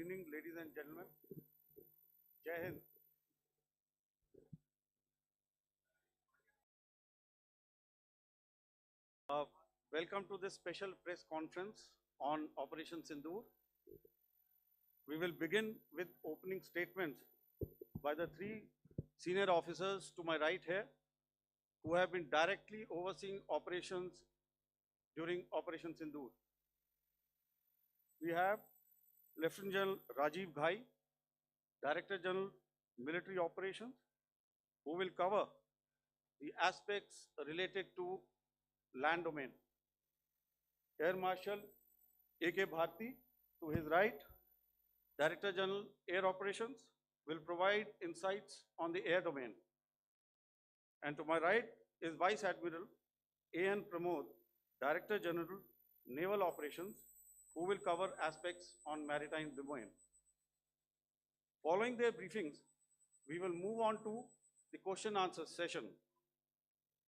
evening, ladies and gentlemen. Jai Hind. Welcome to this special press conference on Operation Sindoor. We will begin with opening statements by the three senior officers to my right here, who have been directly overseeing operations during Operation Sindoor. We have Lieutenant General Rajiv Ghai, Director General Military Operations, who will cover the aspects related to land domain. Air Marshal A.K. Bharti, to his right, Director General Air Operations, will provide insights on the air domain. And to my right is Vice Admiral A.N. Pramod, Director General Naval Operations, who will cover aspects on maritime domain. Following their briefings, we will move on to the question answer session.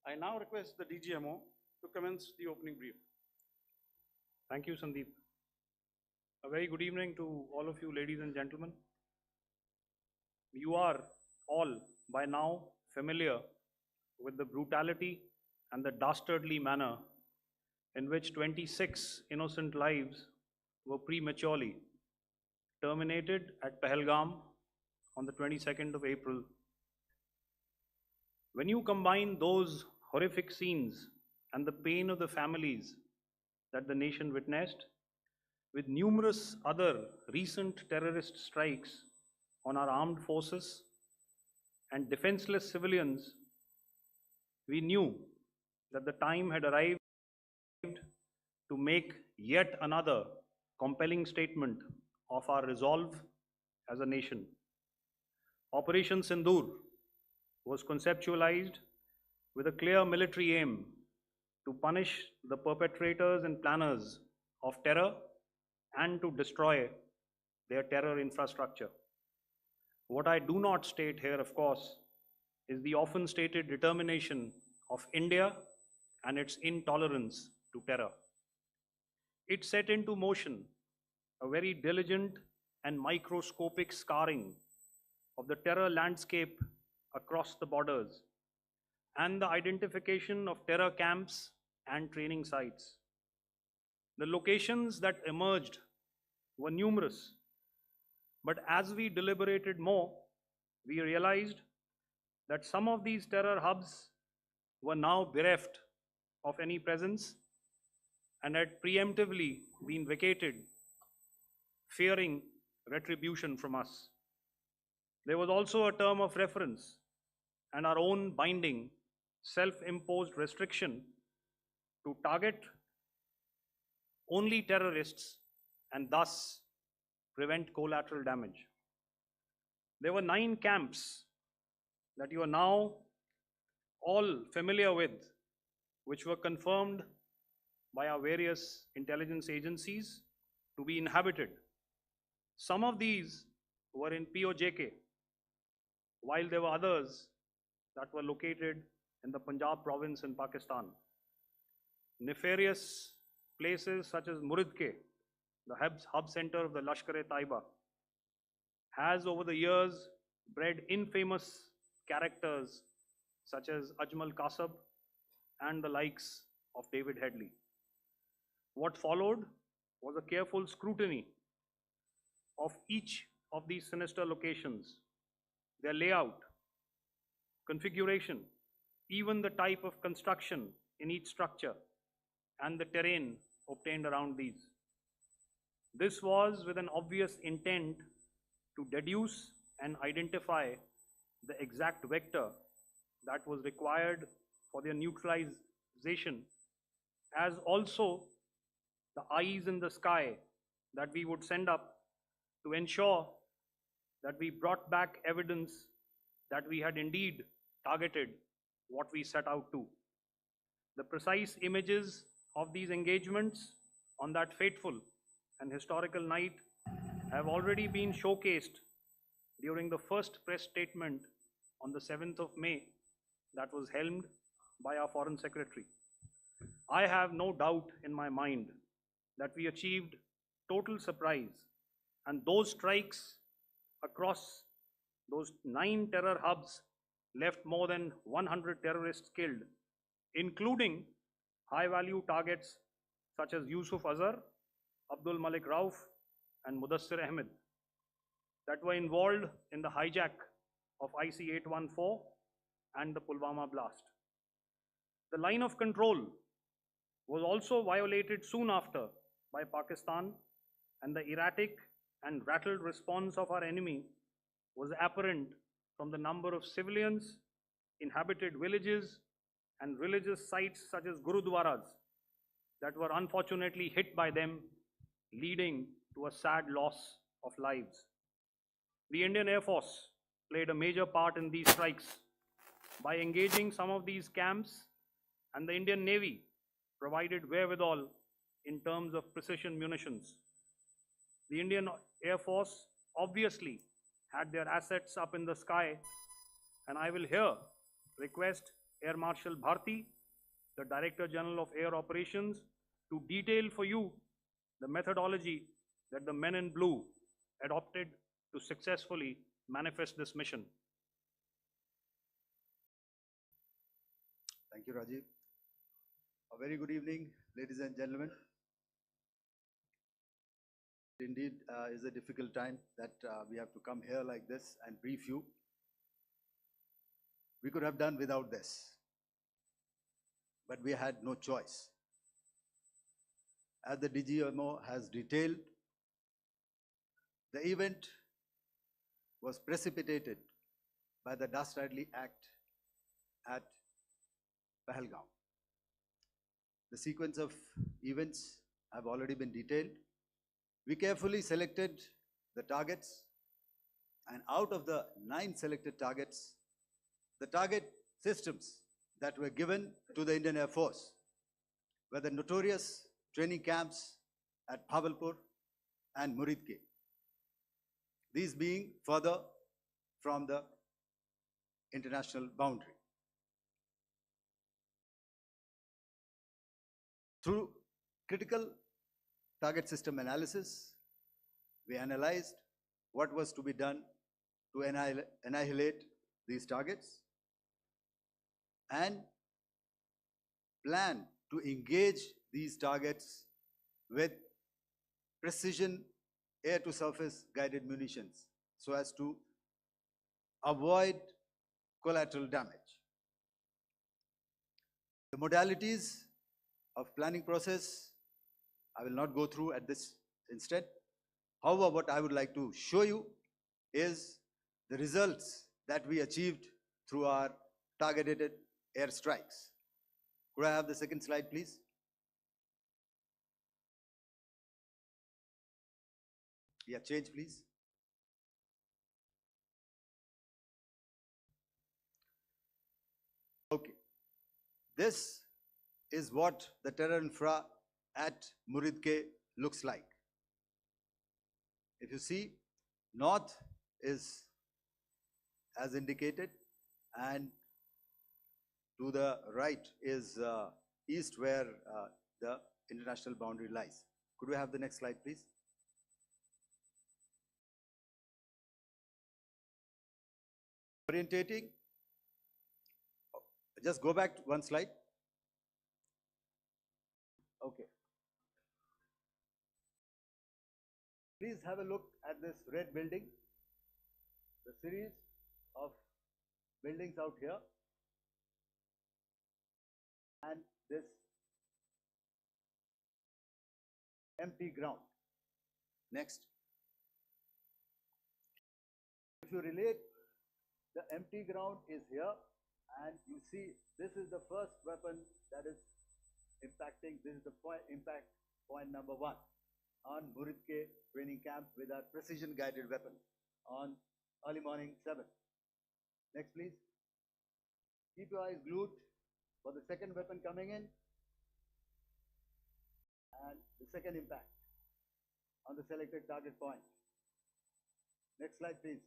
I now request the DGMO to commence the opening brief. Thank you, Sandeep. A very good evening to all of you, ladies and gentlemen. You are all by now familiar with the brutality and the dastardly manner in which 26 innocent lives were prematurely terminated at Pahalgam on the 22nd of April. When you combine those horrific scenes and the pain of the families that the nation witnessed with numerous other recent terrorist strikes on our armed forces and defenseless civilians, we knew that the time had arrived to make yet another compelling statement of our resolve as a nation. Operation Sindoor was conceptualized with a clear military aim to punish the perpetrators and planners of terror and to destroy their terror infrastructure. What I do not state here, of course, is the often stated determination of India and its intolerance to terror. It set into motion a very diligent and microscopic scarring of the terror landscape across the borders and the identification of terror camps and training sites. The locations that emerged were numerous, but as we deliberated more, we realized that some of these terror hubs were now bereft of any presence and had preemptively been vacated, fearing retribution from us. There was also a term of reference and our own binding, self-imposed restriction to target only terrorists and thus prevent collateral damage. There were 9 camps that you are now all familiar with, which were confirmed by our various intelligence agencies to be inhabited. Some of these were in POJK, while there were others that were located in the Punjab province in Pakistan. Nefarious places such as Muridke, the hub center of the Lashkar-e-Taiba, has over the years bred infamous characters such as Ajmal Kasab and the likes of David Headley. What followed was a careful scrutiny of each of these sinister locations, their layout, configuration, even the type of construction in each structure, and the terrain obtained around these. This was with an obvious intent to deduce and identify the exact vector that was required for their neutralization, as also the eyes in the sky that we would send up to ensure that we brought back evidence that we had indeed targeted what we set out to. The precise images of these engagements on that fateful and historical night have already been showcased during the first press statement on the 7th of May that was helmed by our Foreign Secretary. I have no doubt in my mind that we achieved total surprise And those strikes across those 9 terror hubs left more than 100 terrorists killed, including high-value targets such as Yusuf Azhar, Abdul Malik Rauf, and Mudassir Ahmed that were involved in the hijack of IC-814 and the Pulwama blast. The line of control was also violated soon after by Pakistan, and the erratic and rattled response of our enemy was apparent from the number of civilians, inhabited villages, and religious sites such as Gurudwaras that were unfortunately hit by them, leading to a sad loss of lives. The Indian Air Force played a major part in these strikes by engaging some of these camps, and the Indian Navy provided wherewithal in terms of precision munitions. The Indian Air Force obviously had their assets up in the sky, and I will here request Air Marshal Bharti, the Director General of Air Operations, to detail for you the methodology that the men in blue adopted to successfully manifest this mission. Thank you, Rajiv. A very good evening, ladies and gentlemen. Indeed, is a difficult time that we have to come here like this and brief you. We could have done without this, but we had no choice. As the DGMO has detailed, the event was precipitated by the Dastardly Act at Pahalgam. The sequence of events have already been detailed. We carefully selected the targets, and out of the 9 selected targets, the target systems that were given to the Indian Air Force were the notorious training camps at Bhavalpur and Muridke, these being further from the international boundary. Through critical target system analysis, we analyzed what was to be done to annihilate these targets and plan to engage these targets with precision air-to-surface guided munitions so as to avoid collateral damage. The modalities of planning process I will not go through at this instant. However, what I would like to show you is the results that we achieved through our targeted airstrikes. Could I have the second slide, please? Yeah, change, please. Okay. This is what the terror infra at Muridke looks like. If you see, north is as indicated, and to the right is east, where the international boundary lies. Could we have the next slide, please? Orientating. Just go back one slide. Okay. Please have a look at this red building, the series of buildings out here, and this empty ground. Next. If you relate, the empty ground is here, and you see this is the first weapon that is impacting. This is the impact point number 1 on Muridke training camp with our precision guided weapon on early morning 7. Next, please. Keep your eyes glued for the second weapon coming in and the second impact on the selected target point. Next slide, please.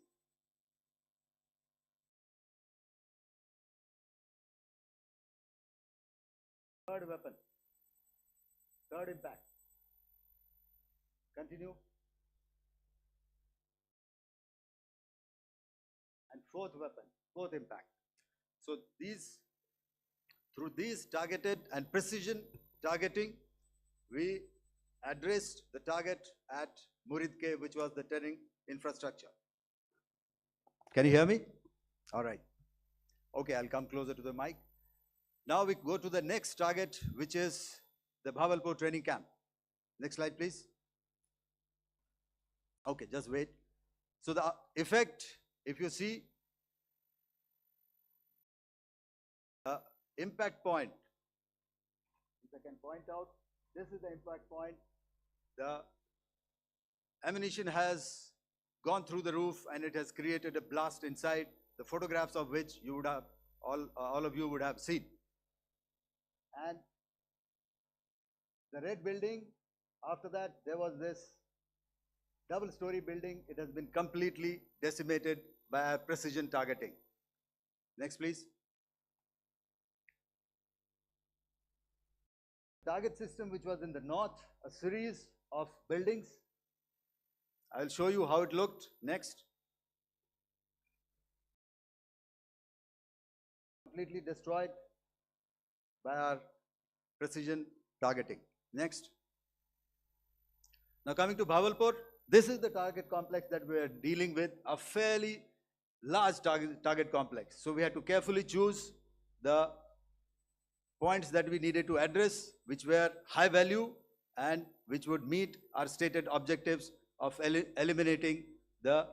Third weapon, third impact. Continue. fourth weapon, fourth impact. So through these targeted and precision targeting, we addressed the target at Muridke, which was the turning infrastructure. Can you hear me? All right. Okay, I'll come closer to the mic. Now we go to the next target, which is the Bhavalpur training camp. Next slide, please. Okay, just wait. So the effect, if you see, impact point, if I can point out, this is the impact point. The ammunition has gone through the roof and it has created a blast inside, the photographs of which you would have, all of you would have seen. And the red building, after that, there was this double-story building. It has been completely decimated by precision targeting. Next, please. Target system, which was in the north, a series of buildings. I'll show you how it looked. Next. Completely destroyed by our precision targeting. Next. Now coming to Bhavalpur, this is the target complex that we are dealing with, a fairly large target complex. So we had to carefully choose the points that we needed to address, which were high value and which would meet our stated objectives of eliminating the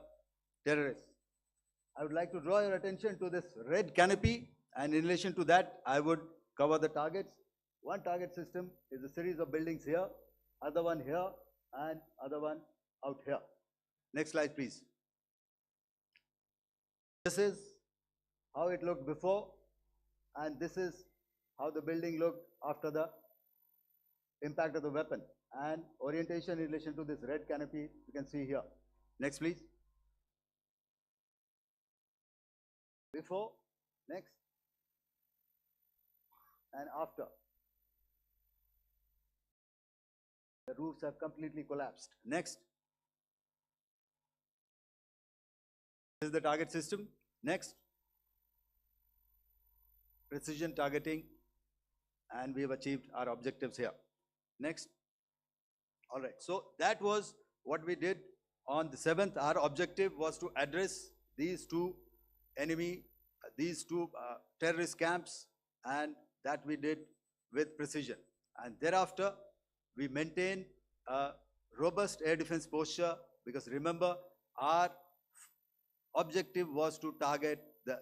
terrorists. I would like to draw your attention to this red canopy, and in relation to that, I would cover the targets. One target system is a series of buildings here, other one here, and other one out here. Next slide, please. This is how it looked before, and this is how the building looked after the impact of the weapon. And orientation in relation to this red canopy, you can see here. Next, please. Before, next, and after. The roofs have completely collapsed. Next. This is the target system. Next. Precision targeting, and we have achieved our objectives here. Next. All right, so that was what we did on the 7th. Our objective was to address these two terrorist camps, and that we did with precision. And thereafter, we maintained a robust air defense posture, because remember, our objective was to target the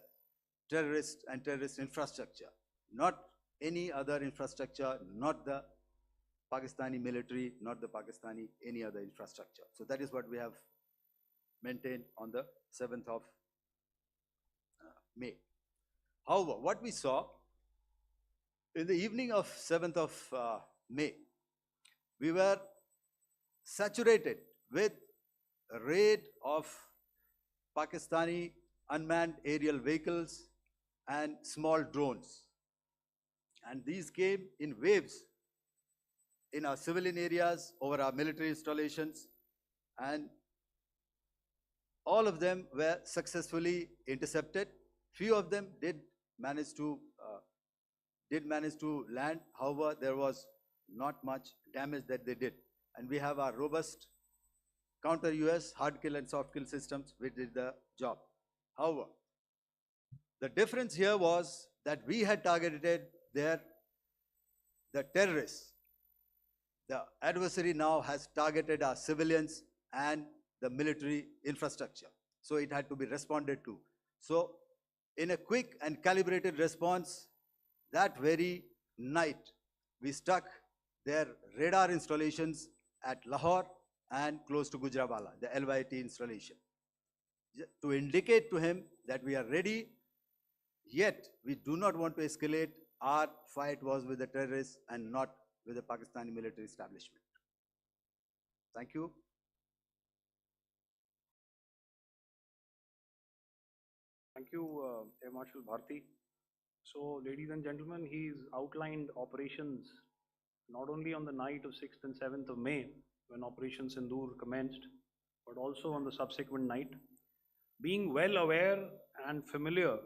terrorists and terrorist infrastructure, not any other infrastructure, not the Pakistani military, not the Pakistani any other infrastructure. So that is what we have maintained on the 7th of May. However, what we saw in the evening of 7th of May, we were saturated with a raid of Pakistani unmanned aerial vehicles and small drones. And these came in waves in our civilian areas, over our military installations, and all of them were successfully intercepted. Few of them did manage to land. However, there was not much damage that they did. And we have our robust counter-US hard kill and soft kill systems which did the job. However, the difference here was that we had targeted the terrorists. The adversary now has targeted our civilians and the military infrastructure. So it had to be responded to. So in a quick and calibrated response, that very night, we struck their radar installations at Lahore and close to Gujranwala, the LYT installation, to indicate to him that we are ready, yet we do not want to escalate. Our fight was with the terrorists and not with the Pakistani military establishment. Thank you. Thank you, Air Marshal Bharti. So, ladies and gentlemen, he's outlined operations not only on the night of 6th and 7th of May, when Operation Sindoor commenced, but also on the subsequent night. Being well aware and familiar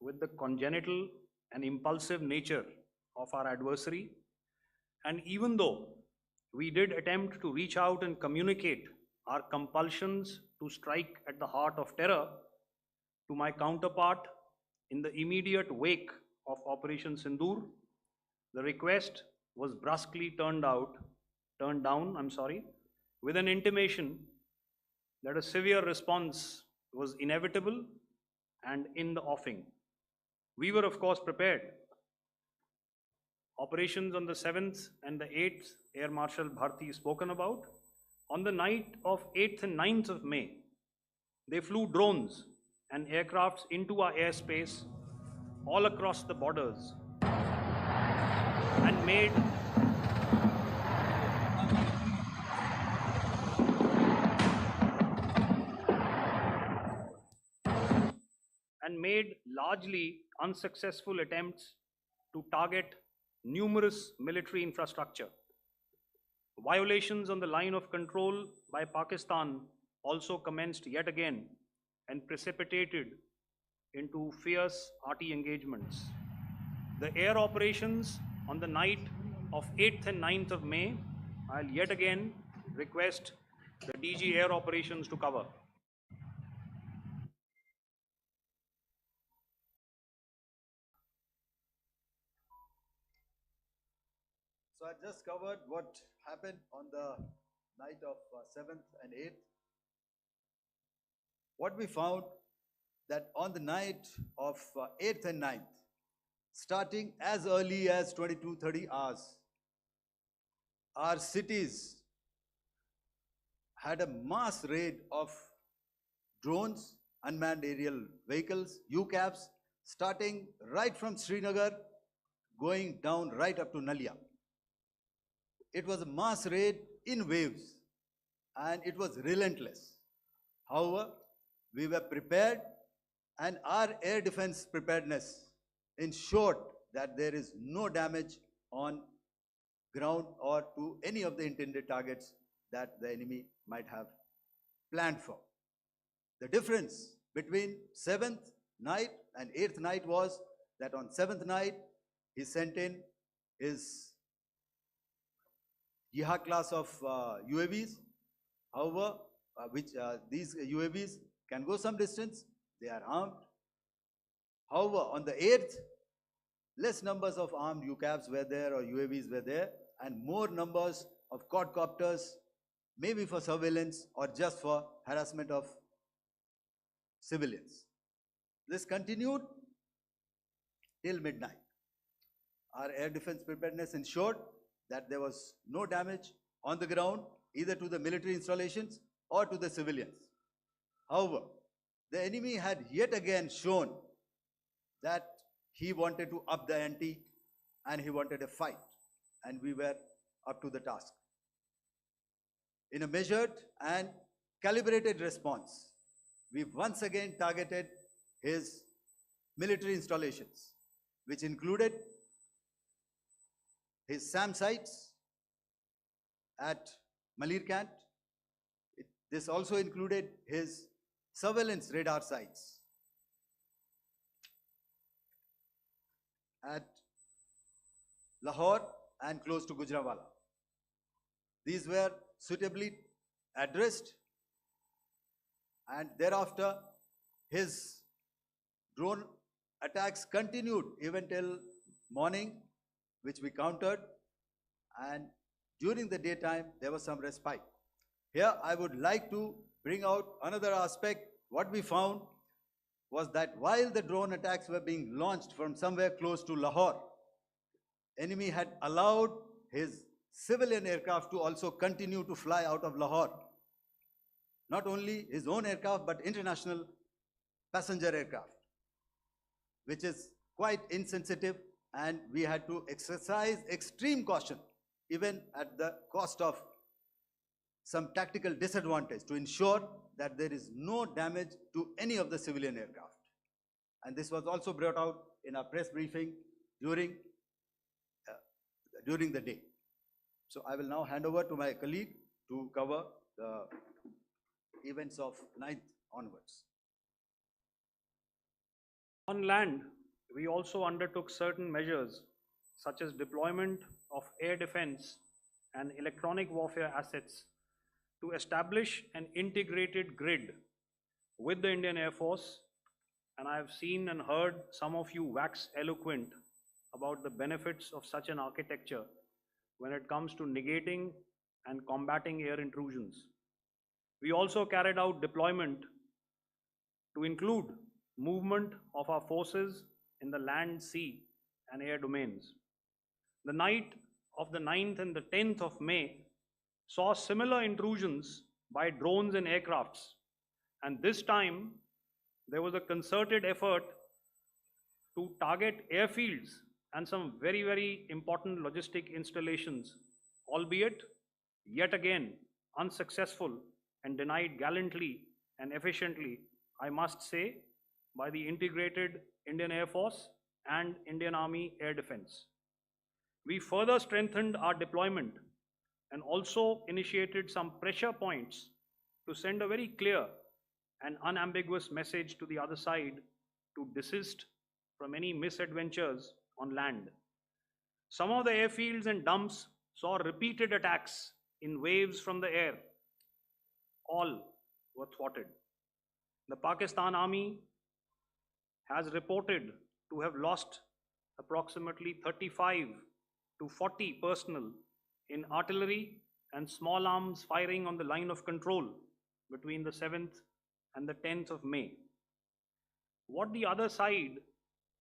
with the congenital and impulsive nature of our adversary. And even though we did attempt to reach out and communicate our compulsions to strike at the heart of terror to my counterpart in the immediate wake of Operation Sindoor, the request was brusquely turned down, with an intimation that a severe response was inevitable and in the offing. We were, of course, prepared. Operations on the 7th and the 8th, Air Marshal Bharti spoken about. On the night of 8th and 9th of May, they flew drones and aircrafts into our airspace all across the borders and made largely unsuccessful attempts to target numerous military infrastructure. Violations on the line of control by Pakistan also commenced yet again and precipitated into fierce arty engagements. The air operations on the night of 8th and 9th of May, I'll yet again request the DG Air Operations to cover. So I just covered what happened on the night of 7th and 8th. What we found that on the night of 8th and 9th, starting as early as 22:30 hours, our cities had a mass raid of drones, unmanned aerial vehicles, UCAVs, starting right from Srinagar, going down right up to Nalia. It was a mass raid in waves and it was relentless. However, we were prepared and our air defense preparedness ensured that there is no damage on ground or to any of the intended targets that the enemy might have planned for. The difference between 7th night and 8th night was that on 7th night, he sent in his Yeha class of UAVs. However, these UAVs can go some distance, they are armed. However, on the 8th, less numbers of armed UCAVs were there or UAVs were there, and more numbers of quadcopters, maybe for surveillance or just for harassment of civilians. This continued till midnight. Our air defense preparedness ensured that there was no damage on the ground, either to the military installations or to the civilians. However, the enemy had yet again shown that he wanted to up the ante and he wanted a fight, and we were up to the task. In a measured and calibrated response, we once again targeted his military installations, which included his SAM sites at Malirkant. This also included his surveillance radar sites at Lahore and close to Gujranwala. These were suitably addressed, and thereafter his drone attacks continued even till morning, which we countered, and during the daytime there was some respite. Here I would like to bring out another aspect. What we found was that while the drone attacks were being launched from somewhere close to Lahore, enemy had allowed his civilian aircraft to also continue to fly out of Lahore. Not only his own aircraft, but international passenger aircraft, which is quite insensitive, and we had to exercise extreme caution, even at the cost of some tactical disadvantage, to ensure that there is no damage to any of the civilian aircraft. And this was also brought out in our press briefing during the day. So I will now hand over to my colleague to cover the events of 9th onwards. On land, we also undertook certain measures such as deployment of air defense and electronic warfare assets to establish an integrated grid with the Indian Air Force. And I have seen and heard some of you wax eloquent about the benefits of such an architecture when it comes to negating and combating air intrusions. We also carried out deployment to include movement of our forces in the land, sea, and air domains. The night of the 9th and the 10th of May saw similar intrusions by drones and aircrafts, and this time there was a concerted effort to target airfields and some very, very important logistic installations, albeit yet again unsuccessful and denied gallantly and efficiently, I must say, by the integrated Indian Air Force and Indian Army Air Defense. We further strengthened our deployment and also initiated some pressure points to send a very clear and unambiguous message to the other side to desist from any misadventures on land. Some of the airfields and dumps saw repeated attacks in waves from the air. All were thwarted. The Pakistan Army has reported to have lost approximately 35 to 40 personnel in artillery and small arms firing on the line of control between the 7th and the 10th of May. What the other side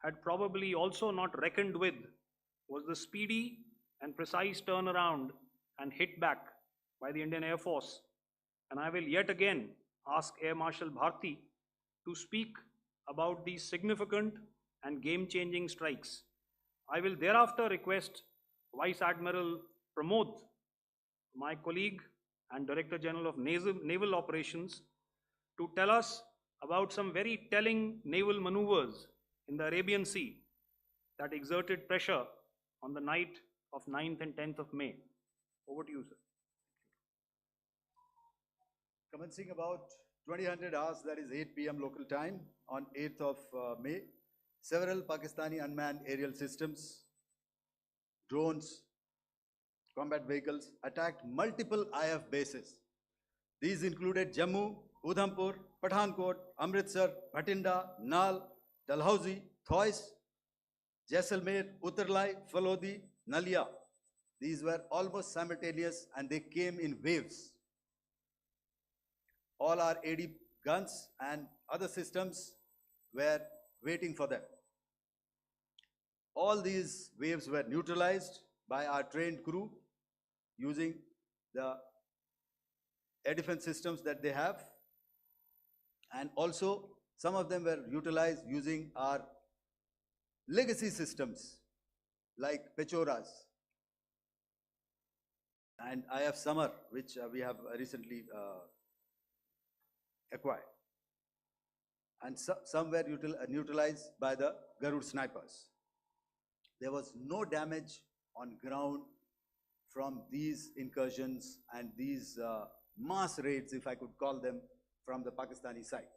had probably also not reckoned with was the speedy and precise turnaround and hit back by the Indian Air Force. And I will yet again ask Air Marshal Bharti to speak about these significant and game-changing strikes. I will thereafter request Vice Admiral Pramod, my colleague and Director General of Naval Operations, to tell us about some very telling naval maneuvers in the Arabian Sea that exerted pressure on the night of 9th and 10th of May. Over to you, sir. Commencing about 2000 hours, that is 8 p.m. local time, on 8th of May, several Pakistani unmanned aerial systems, drones, combat vehicles attacked multiple IF bases. These included Jammu, Udhampur, Pathankot, Amritsar, Bhatinda, Nal, Dalhousie, Thois, Jaisalmer, Uttarlai, Falodi, Nalia. These were almost simultaneous and they came in waves. All our AD guns and other systems were waiting for them. All these waves were neutralized by our trained crew using the air defense systems that they have, and also some of them were utilized using our legacy systems like Pechoras and IF Summer, which we have recently acquired. And some were neutralized by the Garud snipers. There was no damage on ground from these incursions and these mass raids, if I could call them, from the Pakistani side.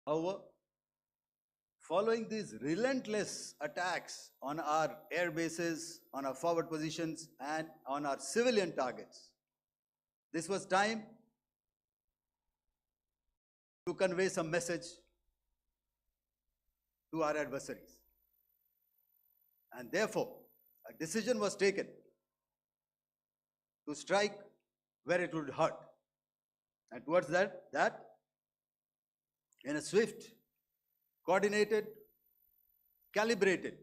However, following these relentless attacks on our air bases, on our forward positions, and on our civilian targets, this was time to convey some message to our adversaries. And therefore, a decision was taken to strike where it would hurt. And towards that in a swift, coordinated, calibrated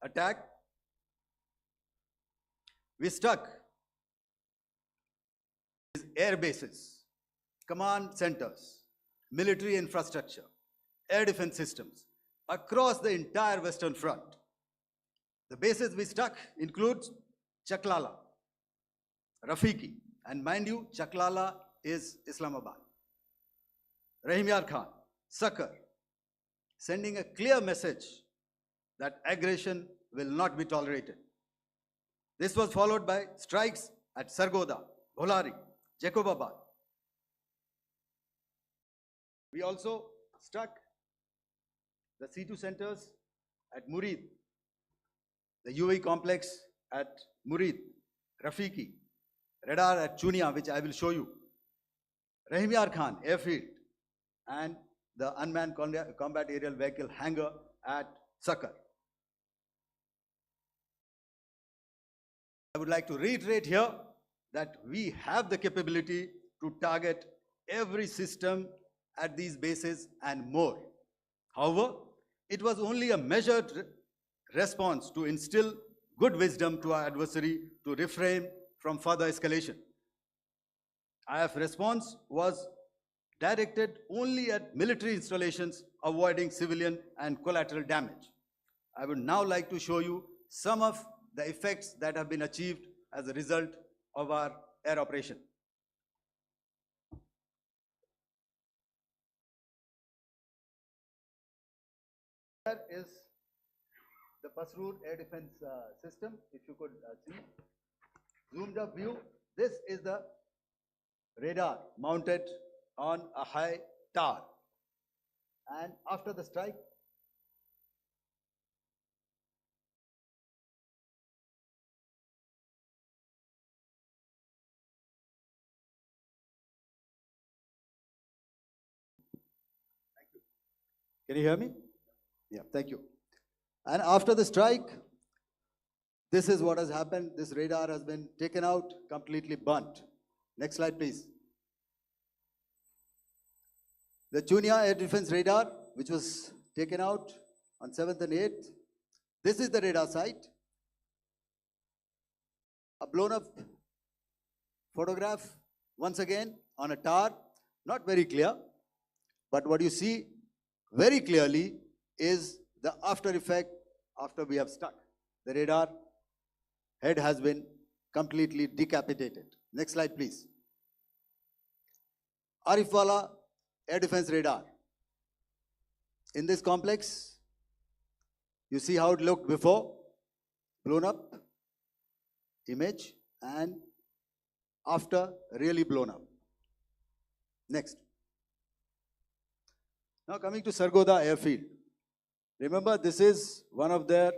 attack, we struck these air bases, command centers, military infrastructure, air defense systems across the entire Western Front. The bases we struck include Chaklala, Rafiki, and mind you, Chaklala is Islamabad, Rahim Yar Khan, Sakar, sending a clear message that aggression will not be tolerated. This was followed by strikes at Sargoda, Bholari, Jacobabad, We also struck the C2 centers at Murid, the UAE complex at Murid, Rafiki, radar at Chunia, which I will show you, Rahim Yar Khan airfield, and the unmanned combat aerial vehicle hangar at Sakar. I would like to reiterate here that we have the capability to target every system at these bases and more. However, it was only a measured response to instill good wisdom to our adversary to refrain from further escalation. IF response was directed only at military installations, avoiding civilian and collateral damage. I would now like to show you some of the effects that have been achieved as a result of our air operation. Here is the Pasroor air defense system. If you could see, zoomed up view. This is the radar mounted on a high tower. And after the strike, can you hear me? Yeah, thank you. And after the strike, this is what has happened. This radar has been taken out, completely burnt. Next slide, please. The Chunia air defense radar, which was taken out on 7th and 8th. This is the radar site. A blown up photograph, once again, on a tower. Not very clear, but what you see very clearly is the after effect after we have struck. The radar head has been completely decapitated. Next slide, please. Arifwala air defense radar. In this complex, you see how it looked before, blown up image, and after really blown up. Next. Now coming to Sargodha airfield. Remember, this is one of their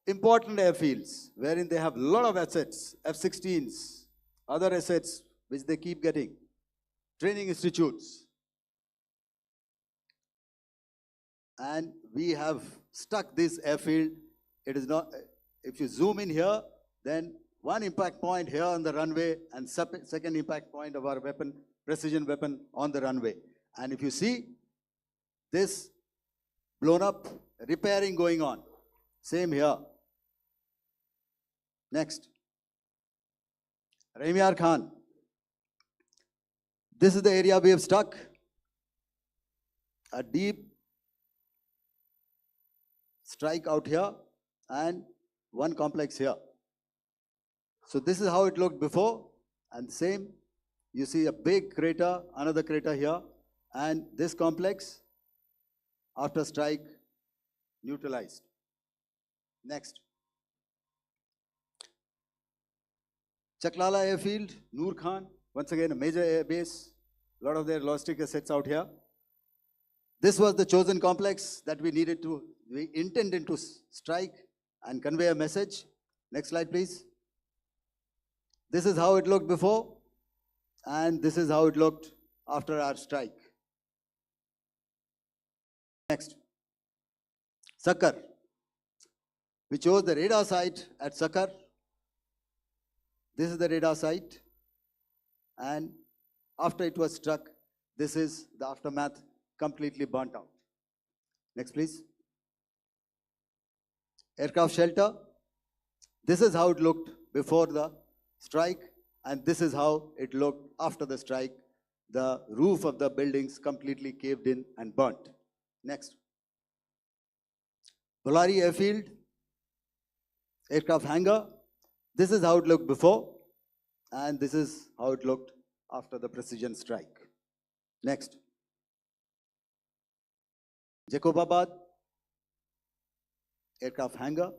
important airfields wherein they have a lot of assets, F-16s, other assets which they keep getting, training institutes. And we have stuck this airfield. It is not, if you zoom in here, then one impact point here on the runway and second impact point of our weapon, precision weapon on the runway. And if you see, this blown up, repairing going on. Same here. Next. Rahim Yar Khan. This is the area we have struck. A deep strike out here and one complex here. So this is how it looked before, and same. You see a big crater, another crater here, and this complex after strike neutralized. Next. Chaklala airfield, Noor Khan, once again a major air base, a lot of their logistic assets out here. This was the chosen complex that we intended to strike and convey a message. Next slide, please. This is how it looked before, and this is how it looked after our strike. Next. Sakar. We chose the radar site at Sakar. This is the radar site, and after it was struck, this is the aftermath, completely burnt out. Next, please. Aircraft shelter. This is how it looked before the strike, and this is how it looked after the strike. The roof of the buildings completely caved in and burnt. Next. Bolari airfield, aircraft hangar. This is how it looked before, and this is how it looked after the precision strike. Next. Jacobabad, aircraft hangar,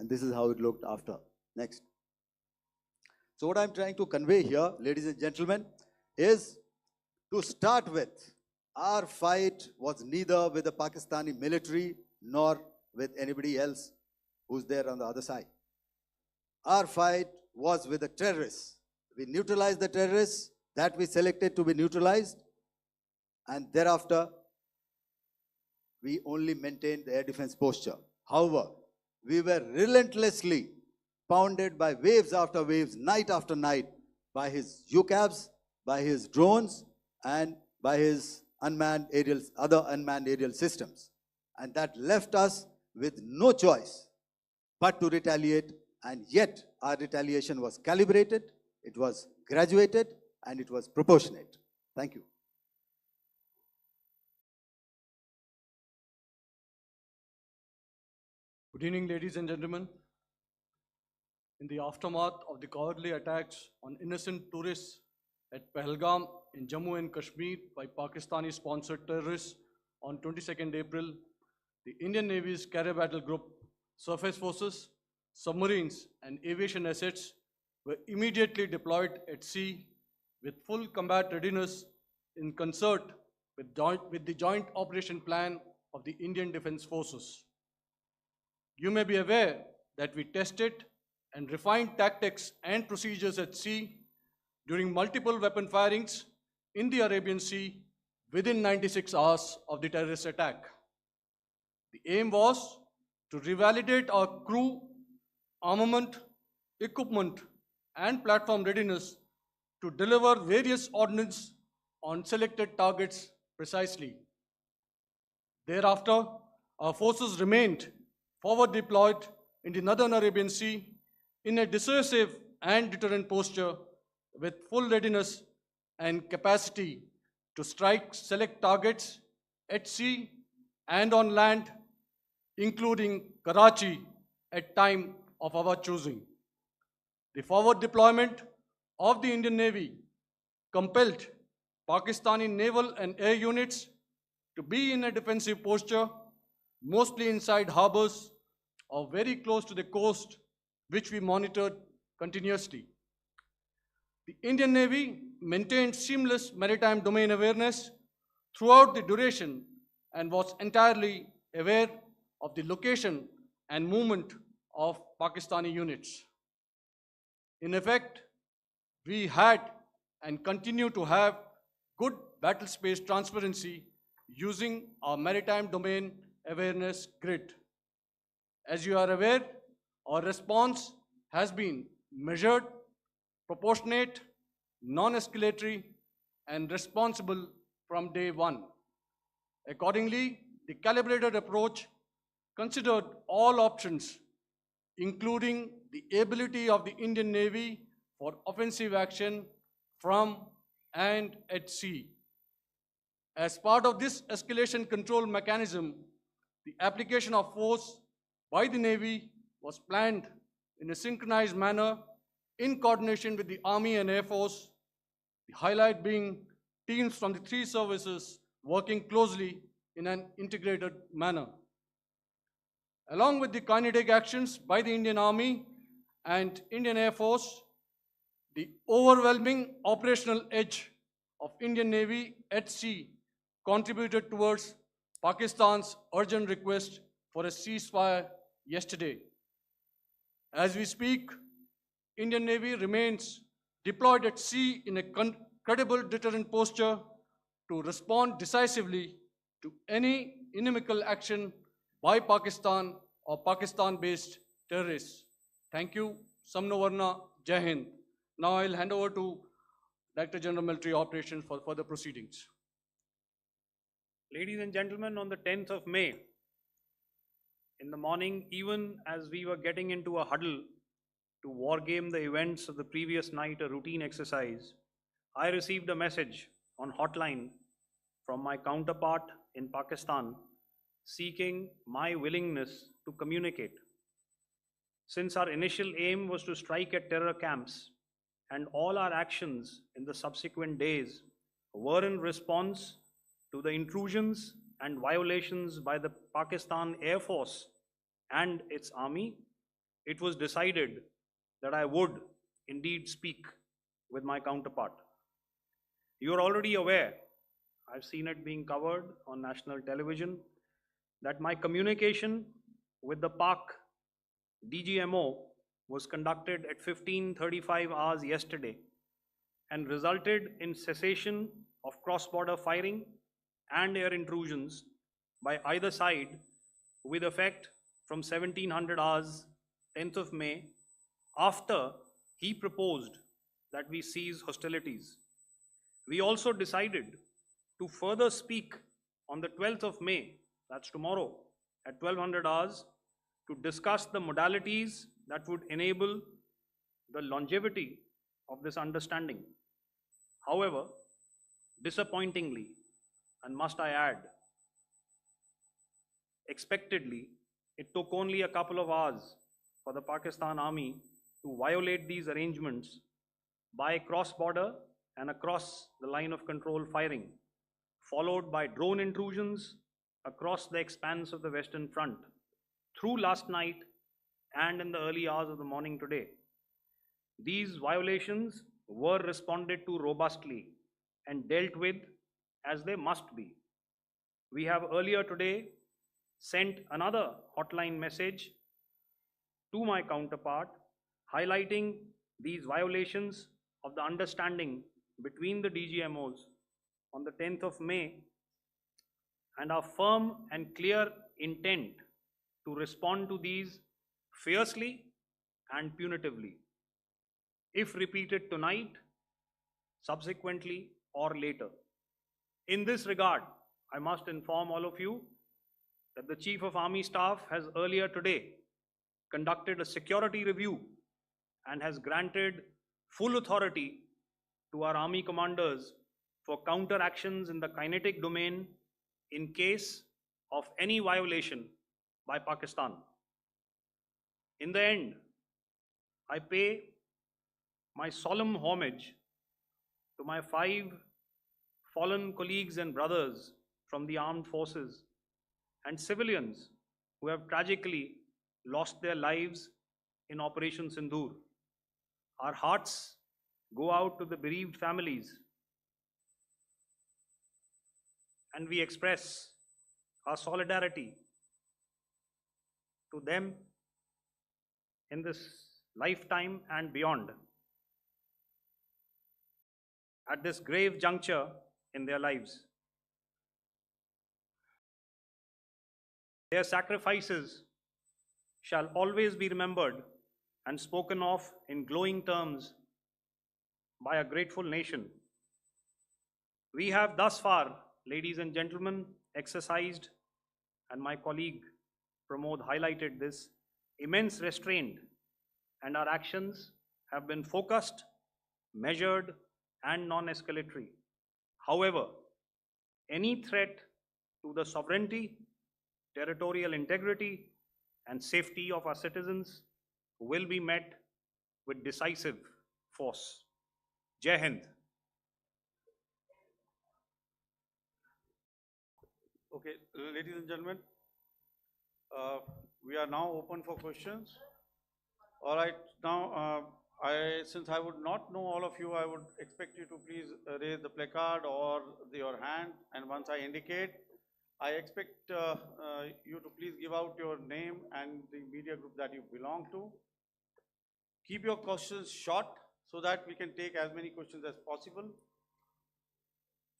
and this is how it looked after. Next. So what I'm trying to convey here, ladies and gentlemen, is to start with Our fight was neither with the Pakistani military nor with anybody else who's there on the other side. Our fight was with the terrorists. We neutralized the terrorists that we selected to be neutralized, and thereafter we only maintained the air defense posture. However, we were relentlessly pounded by waves after waves, night after night, by his UCAVs, by his drones, and by his other unmanned aerial systems. And that left us with no choice but to retaliate, and yet our retaliation was calibrated, it was graduated, and it was proportionate. Thank you. Good evening, ladies and gentlemen. In the aftermath of the cowardly attacks on innocent tourists at Pahalgam in Jammu and Kashmir by Pakistani-sponsored terrorists on 22nd April, the Indian Navy's Carrier Battle Group, surface forces, submarines, and aviation assets were immediately deployed at sea with full combat readiness in concert with the Joint Operation Plan of the Indian Defence Forces. You may be aware that we tested and refined tactics and procedures at sea during multiple weapon firings in the Arabian Sea within 96 hours of the terrorist attack. The aim was to revalidate our crew, armament, equipment, and platform readiness to deliver various ordnance on selected targets precisely. Thereafter, our forces remained forward deployed in the Northern Arabian Sea in a dissuasive and deterrent posture with full readiness and capacity to strike select targets at sea and on land, including Karachi at time of our choosing. The forward deployment of the Indian Navy compelled Pakistani naval and air units to be in a defensive posture, mostly inside harbors or very close to the coast, which we monitored continuously. The Indian Navy maintained seamless maritime domain awareness throughout the duration and was entirely aware of the location and movement of Pakistani units. In effect, we had and continue to have good battle space transparency using our maritime domain awareness grid. As you are aware, our response has been measured, proportionate, non-escalatory, and responsible from day one. Accordingly, the calibrated approach considered all options, including the ability of the Indian Navy for offensive action from and at sea. As part of this escalation control mechanism, the application of force by the Navy was planned in a synchronized manner in coordination with the Army and Air Force, the highlight being teams from the three services working closely in an integrated manner. Along with the kinetic actions by the Indian Army and Indian Air Force, the overwhelming operational edge of Indian Navy at sea contributed towards Pakistan's urgent request for a ceasefire yesterday. As we speak, Indian Navy remains deployed at sea in a credible deterrent posture to respond decisively to any inimical action by Pakistan or Pakistan-based terrorists. Thank you. Samno Varna, Jai Hind. Now I'll hand over to Director General Military Operations for further proceedings. Ladies and gentlemen, on the 10th of May, in the morning, even as we were getting into a huddle to wargame the events of the previous night, a routine exercise, I received a message on hotline from my counterpart in Pakistan seeking my willingness to communicate. Since our initial aim was to strike at terror camps, and all our actions in the subsequent days were in response to the intrusions and violations by the Pakistan Air Force and its army, it was decided that I would indeed speak with my counterpart. You are already aware I've seen it being covered on national television, that my communication with the Pak DGMO was conducted at 15:35 hours yesterday and resulted in cessation of cross-border firing and air intrusions by either side with effect from 1700 hours 10th of May, after he proposed that we cease hostilities. We also decided to further speak on the 12th of May, that's tomorrow, at 1200 hours, to discuss the modalities that would enable the longevity of this understanding. However, disappointingly, and must I add, expectedly, it took only a couple of hours for the Pakistan Army to violate these arrangements by cross-border and across the line of control firing, followed by drone intrusions across the expanse of the Western Front through last night and in the early hours of the morning today. These violations were responded to robustly and dealt with as they must be. We have earlier today sent another hotline message to my counterpart highlighting these violations of the understanding between the DGMOs on the 10th of May, and our firm and clear intent to respond to these fiercely and punitively, if repeated tonight, subsequently, or later. In this regard, I must inform all of you that the Chief of Army Staff has earlier today conducted a security review and has granted full authority to our Army commanders for counter actions in the kinetic domain in case of any violation by Pakistan. In the end, I pay my solemn homage to my 5 fallen colleagues and brothers from the armed forces and civilians who have tragically lost their lives in Operation Sindoor. Our hearts go out to the bereaved families, and we express our solidarity to them in this lifetime and beyond, at this grave juncture in their lives. Their sacrifices shall always be remembered and spoken of in glowing terms by a grateful nation. We have thus far, ladies and gentlemen, exercised, and my colleague Pramod highlighted this, immense restraint, and our actions have been focused, measured, and non-escalatory. However, any threat to the sovereignty, territorial integrity, and safety of our citizens will be met with decisive force. Jai Hind. Okay, ladies and gentlemen, we are now open for questions. All right, now since I would not know all of you, I would expect you to please raise the placard or your hand, and once I indicate, I expect you to please give out your name and the media group that you belong to. Keep your questions short so that we can take as many questions as possible.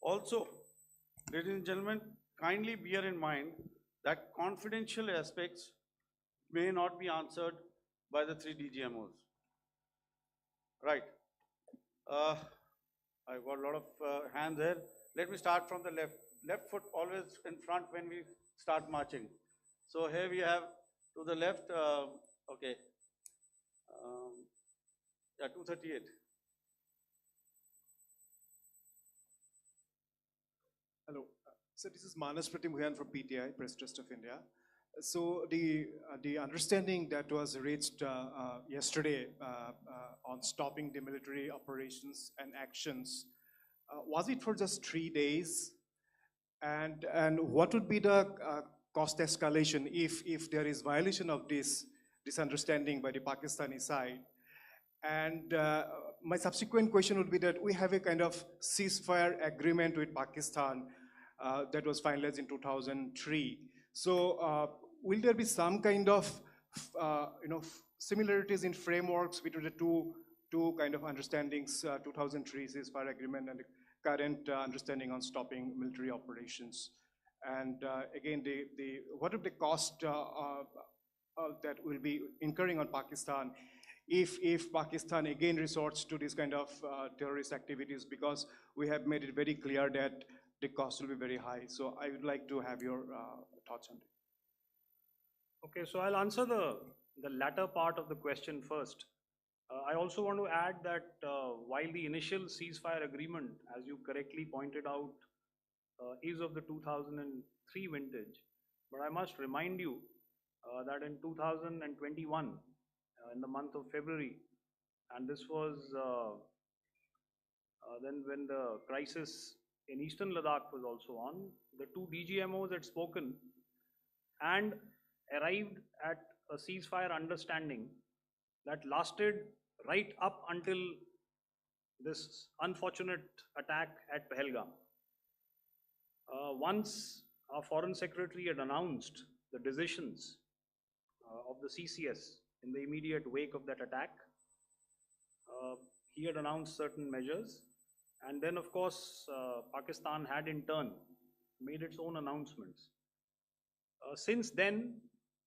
Also, ladies and gentlemen, kindly bear in mind that confidential aspects may not be answered by the 3 DGMOs. Right. I've got a lot of hands here. Let me start from the left. Left foot always in front when we start marching. So here we have to the left, okay, yeah, 238. Hello. So this is Manas Pratimughan from PTI, Press Trust of India. So the understanding that was reached yesterday on stopping the military operations and actions, was it for just 3 days? And what would be the cost escalation if there is violation of this understanding by the Pakistani side? And my subsequent question would be that we have a kind of ceasefire agreement with Pakistan that was finalized in 2003. So will there be some kind of similarities in frameworks between the two kind of understandings, 2003 ceasefire agreement and the current understanding on stopping military operations? And again, what are the cost that will be incurring on Pakistan if Pakistan again resorts to this kind of terrorist activities, because we have made it very clear that the cost will be very high. So I would like to have your thoughts on it. Okay, so I'll answer the latter part of the question first. I also want to add that while the initial ceasefire agreement, as you correctly pointed out, is of the 2003 vintage, but I must remind you that in 2021, in the month of February, and this was then when the crisis in Eastern Ladakh was also on, the two DGMOs had spoken and arrived at a ceasefire understanding that lasted right up until this unfortunate attack at Pahalgam. Once our Foreign Secretary had announced the decisions of the CCS in the immediate wake of that attack, he had announced certain measures, and then of course Pakistan had in turn made its own announcements. Since then,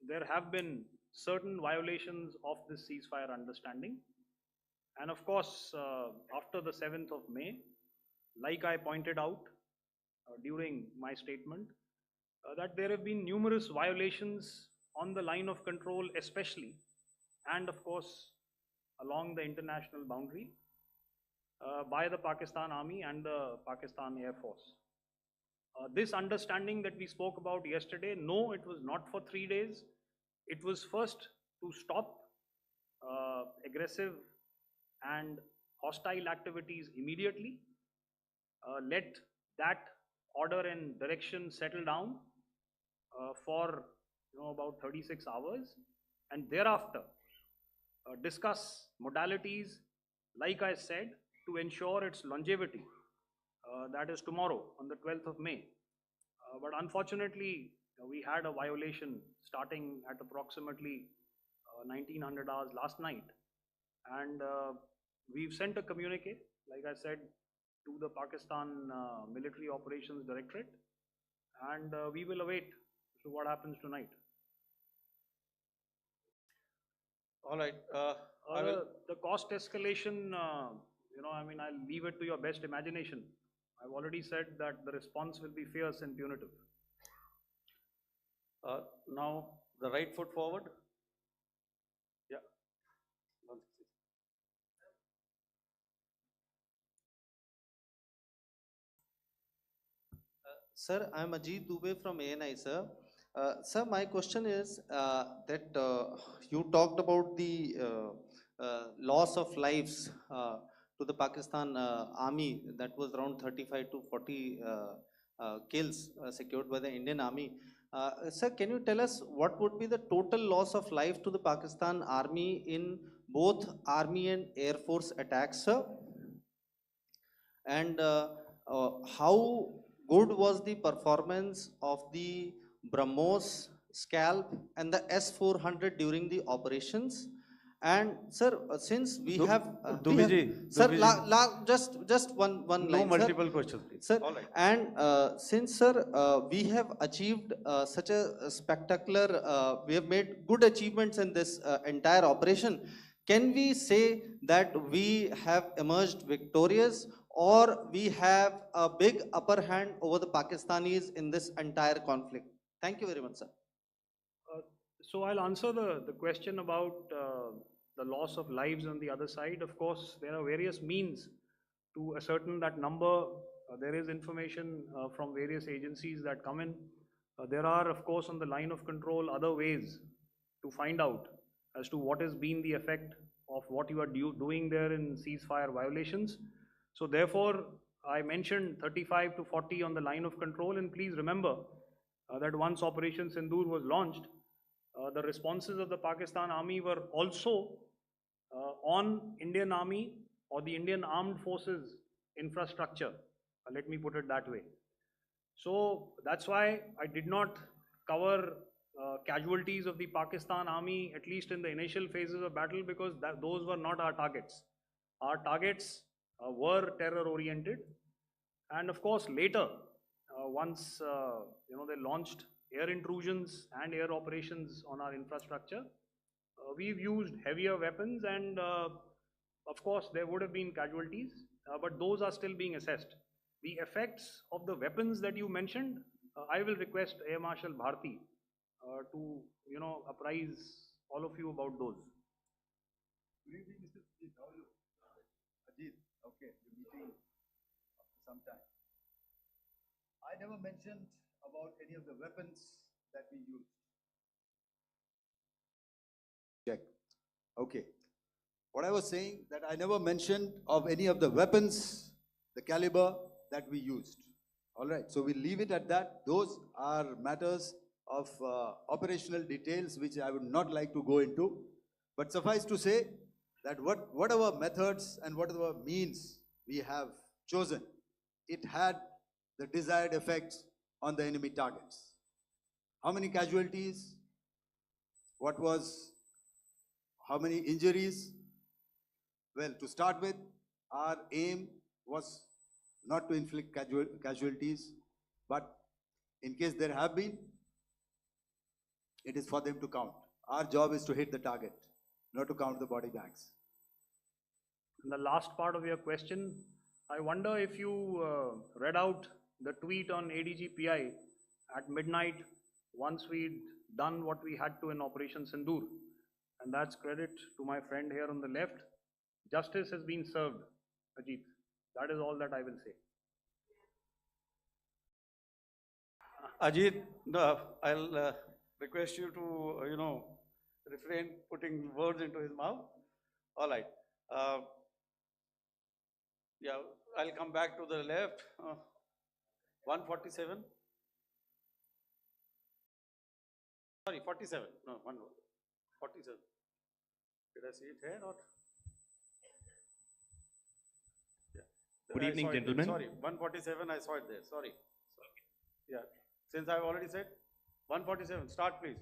there have been certain violations of this ceasefire understanding, and of course after the 7th of May, like I pointed out during my statement, that there have been numerous violations on the line of control especially, and of course along the international boundary by the Pakistan Army and the Pakistan Air Force. This understanding that we spoke about yesterday, no, it was not for 3 days. It was first to stop aggressive and hostile activities immediately, let that order and direction settle down for about 36 hours, and thereafter discuss modalities, like I said, to ensure its longevity. That is tomorrow on the 12th of May. But unfortunately, we had a violation starting at approximately 1900 hours last night, and we've sent a communique, like I said, to the Pakistan Military Operations Directorate, and we will await what happens tonight. All right. The cost escalation, I mean, I'll leave it to your best imagination. I've already said that the response will be fierce and punitive. Now, the right foot forward. Yeah. Sir, I'm Ajit Dubey from ANI, sir. Sir, my question is that you talked about the loss of lives to the Pakistan army, that was around 35 to 40 kills secured by the Indian army. Sir, can you tell us what would be the total loss of life to the Pakistan army in both army and air force attacks, sir? And how good was the performance of the BrahMos, Scalp and the S-400 during the operations? And sir, since we have sir, just one No line, multiple sir. questions, please. Sir, All right. and since sir, we have achieved such a spectacular, we have made good achievements in this entire operation. Can we say that we have emerged victorious, or we have a big upper hand over the Pakistanis in this entire conflict? Thank you very much, sir. So I'll answer the question about the loss of lives on the other side. Of course, there are various means to ascertain that number. There is information from various agencies that come in. There are, of course, on the line of control, other ways to find out as to what has been the effect of what you are doing there in ceasefire violations. So therefore, I mentioned 35 to 40 on the line of control, and please remember that once Operation Sindoor was launched, the responses of the Pakistan Army were also on Indian Army or the Indian Armed Forces infrastructure. Let me put it that way. So that's why I did not cover casualties of the Pakistan Army, at least in the initial phases of battle, because those were not our targets. Our targets were terror oriented. And of course, later, once they launched air intrusions and air operations on our infrastructure, we've used heavier weapons, and of course, there would have been casualties, but those are still being assessed. The effects of the weapons that you mentioned, I will request Air Marshal Bharti to apprise all of you about those. Good evening, Mr. Ajit. How are you? Ajit, okay, you're meeting after some time. I never mentioned about any of the weapons that we used. Check. Okay. What I was saying, that I never mentioned of any of the weapons, the caliber that we used. All right, so we'll leave it at that. Those are matters of operational details which I would not like to go into. But suffice to say that whatever methods and whatever means we have chosen, it had the desired effects on the enemy targets. How many casualties? How many injuries? Well, to start with, our aim was not to inflict casualties, but in case there have been, it is for them to count. Our job is to hit the target, not to count the body bags. And the last part of your question, I wonder if you read out the tweet on ADGPI at midnight once we'd done what we had to in Operation Sindoor. And that's credit to my friend here on the left. Justice has been served, Ajit. That is all that I will say. Ajit, I'll request you to, refrain putting words into his mouth. All right. Yeah, I'll come back to the left. 147. Sorry, 47. No, 47. Did I see it here or? Yeah. Good I evening, saw it there. gentlemen. Sorry, 147, I saw it there. Sorry. Yeah, since I've already said 147, start please.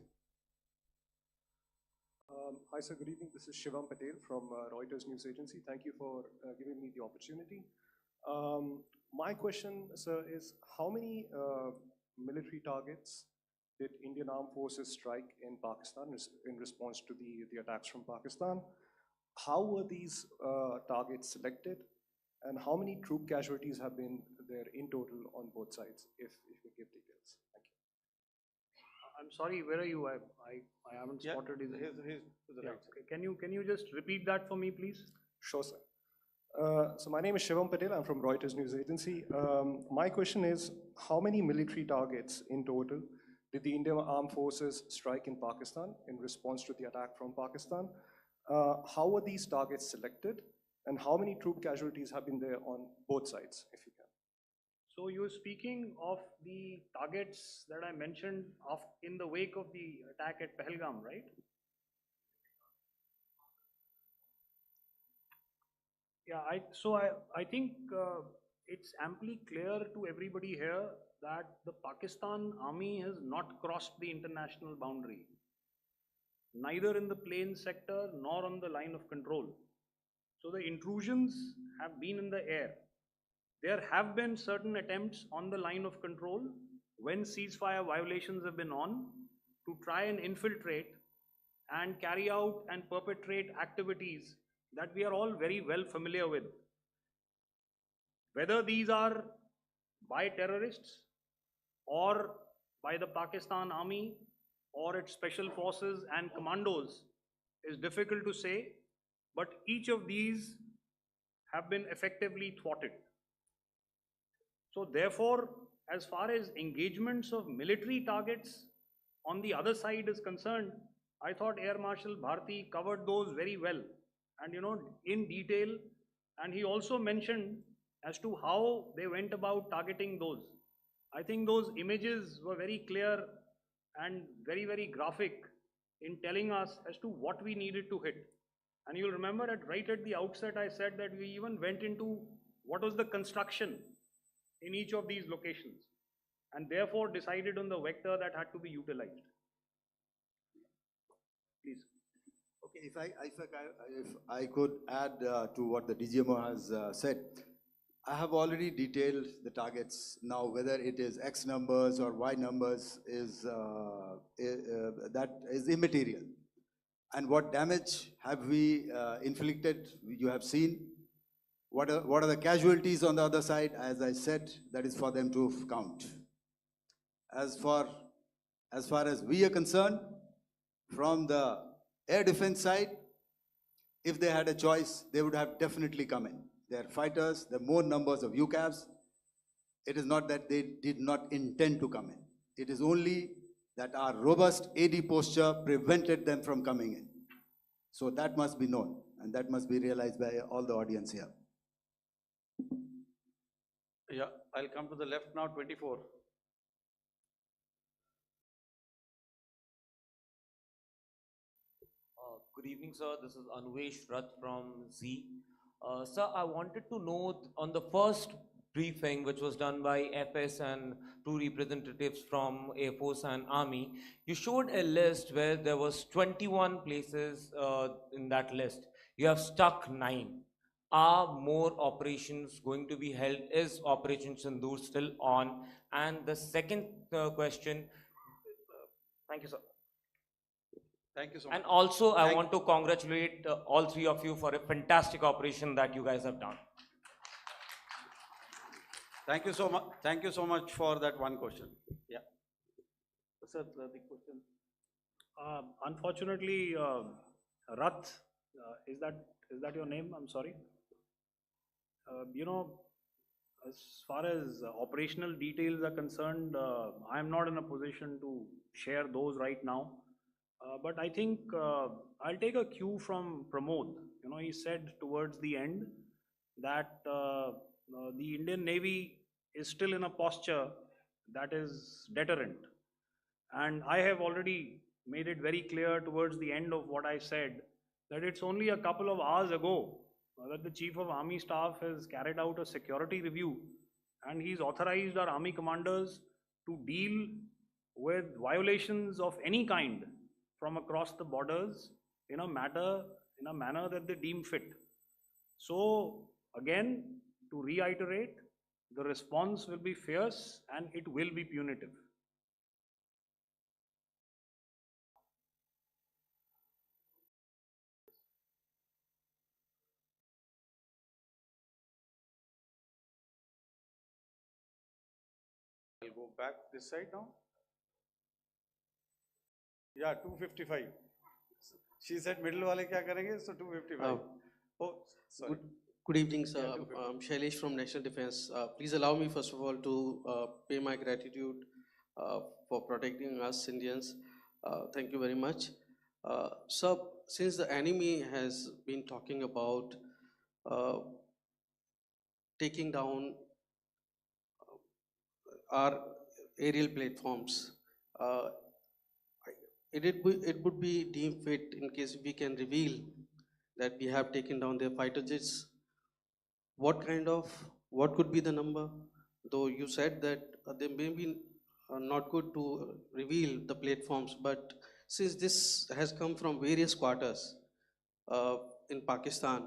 Hi, sir. Good evening. This is Shivam Patel from Reuters News Agency. Thank you for giving me the opportunity. My question, sir, is how many military targets did Indian Armed Forces strike in Pakistan in response to the attacks from Pakistan? How were these targets selected? And how many troop casualties have been there in total on both sides, if you give details? Thank you. I'm sorry, where are you? I haven't Yeah, spotted his. he's to the Yeah, right. okay. Can you just repeat that for me, please? Sure, sir. So my name is Shivam Patel. I'm from Reuters News Agency. My question is, how many military targets in total did the Indian Armed Forces strike in Pakistan in response to the attack from Pakistan? How were these targets selected? And how many troop casualties have been there on both sides, if you can? So you're speaking of the targets that I mentioned in the wake of the attack at Pahalgam, right? Yeah, I think it's amply clear to everybody here that the Pakistan Army has not crossed the international boundary, neither in the plain sector nor on the line of control. So the intrusions have been in the air. There have been certain attempts on the line of control when ceasefire violations have been on to try and infiltrate and carry out and perpetrate activities that we are all very well familiar with. Whether these are by terrorists or by the Pakistan Army or its special forces and commandos is difficult to say, but each of these have been effectively thwarted. So therefore, as far as engagements of military targets on the other side is concerned, I thought Air Marshal Bharti covered those very well and in detail, and he also mentioned as to how they went about targeting those. I think those images were very clear and very, very graphic in telling us as to what we needed to hit. And you'll remember right at the outset, I said that we even went into what was the construction in each of these locations, and therefore decided on the vector that had to be utilized. Please. Okay, if I could add to what the DGMO has said, I have already detailed the targets. Now, whether it is X numbers or Y numbers is that is immaterial. And what damage have we inflicted? You have seen. What are the casualties on the other side? As I said, that is for them to count. As far as we are concerned, from the air defense side, if they had a choice, they would have definitely come in. They are fighters, there are more numbers of UCAVs. It is not that they did not intend to come in. It is only that our robust AD posture prevented them from coming in. So that must be known, and that must be realized by all the audience here. Yeah, I'll come to the left now, 24. Good evening, sir. This is Anvesh Rath from Z. Sir, I wanted to know on the first briefing, which was done by FS and two representatives from Air Force and Army, you showed a list where there was 21 places in that list. You have stuck 9. Are more operations going to be held? Is Operation Sindoor still on? And the second question, thank you, sir. Thank you so much. And also, I want to congratulate all three of you for a fantastic operation that you guys have done. Thank you so much. Thank you so much for that one question. Yeah. Sir, the question. Unfortunately, Rath, is that your name? I'm sorry. You know, as far as operational details are concerned, I am not in a position to share those right now. But I think I'll take a cue from Pramod. You know, he said towards the end that the Indian Navy is still in a posture that is deterrent. And I have already made it very clear towards the end of what I said that it's only a couple of hours ago that the Chief of Army Staff has carried out a security review, and he's authorized our Army commanders to deal with violations of any kind from across the borders in a manner that they deem fit. So again, to reiterate, the response will be fierce and it will be punitive. I'll go back this side now. Yeah, 255. She said middle wale kya karenge, so 255. Oh, sorry. Good evening, sir. Yeah, 255. I'm Shailesh from National Defense. Please allow me, first of all, to pay my gratitude for protecting us Indians. Thank you very much. Sir, since the enemy has been talking about taking down our aerial platforms, it would be deemed fit in case we can reveal that we have taken down their fighter jets. What could be the number? Though you said that they may be not good to reveal the platforms, but since this has come from various quarters in Pakistan,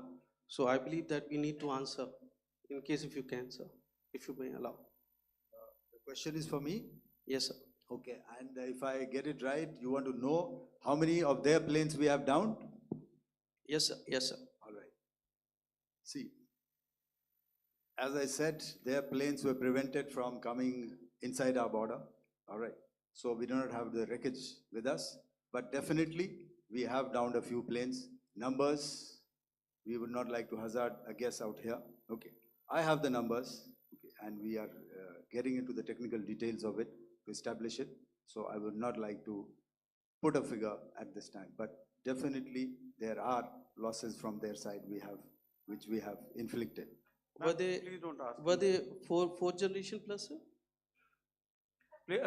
so I believe that we need to answer, in case if you can, sir, if you may allow. The question is for me? Yes, sir. Okay, and if I get it right, you want to know how many of their planes we have downed? Yes, sir. Yes, sir. All right. See, as I said, their planes were prevented from coming inside our border. All right. So we do not have the wreckage with us, but definitely we have downed a few planes. Numbers, we would not like to hazard a guess out here. Okay. I have the numbers, okay, and we are getting into the technical details of it to establish it. So I would not like to put a figure at this time, but definitely there are losses from their side which we have inflicted. Were they, Please don't ask. were they fourth generation plus, sir?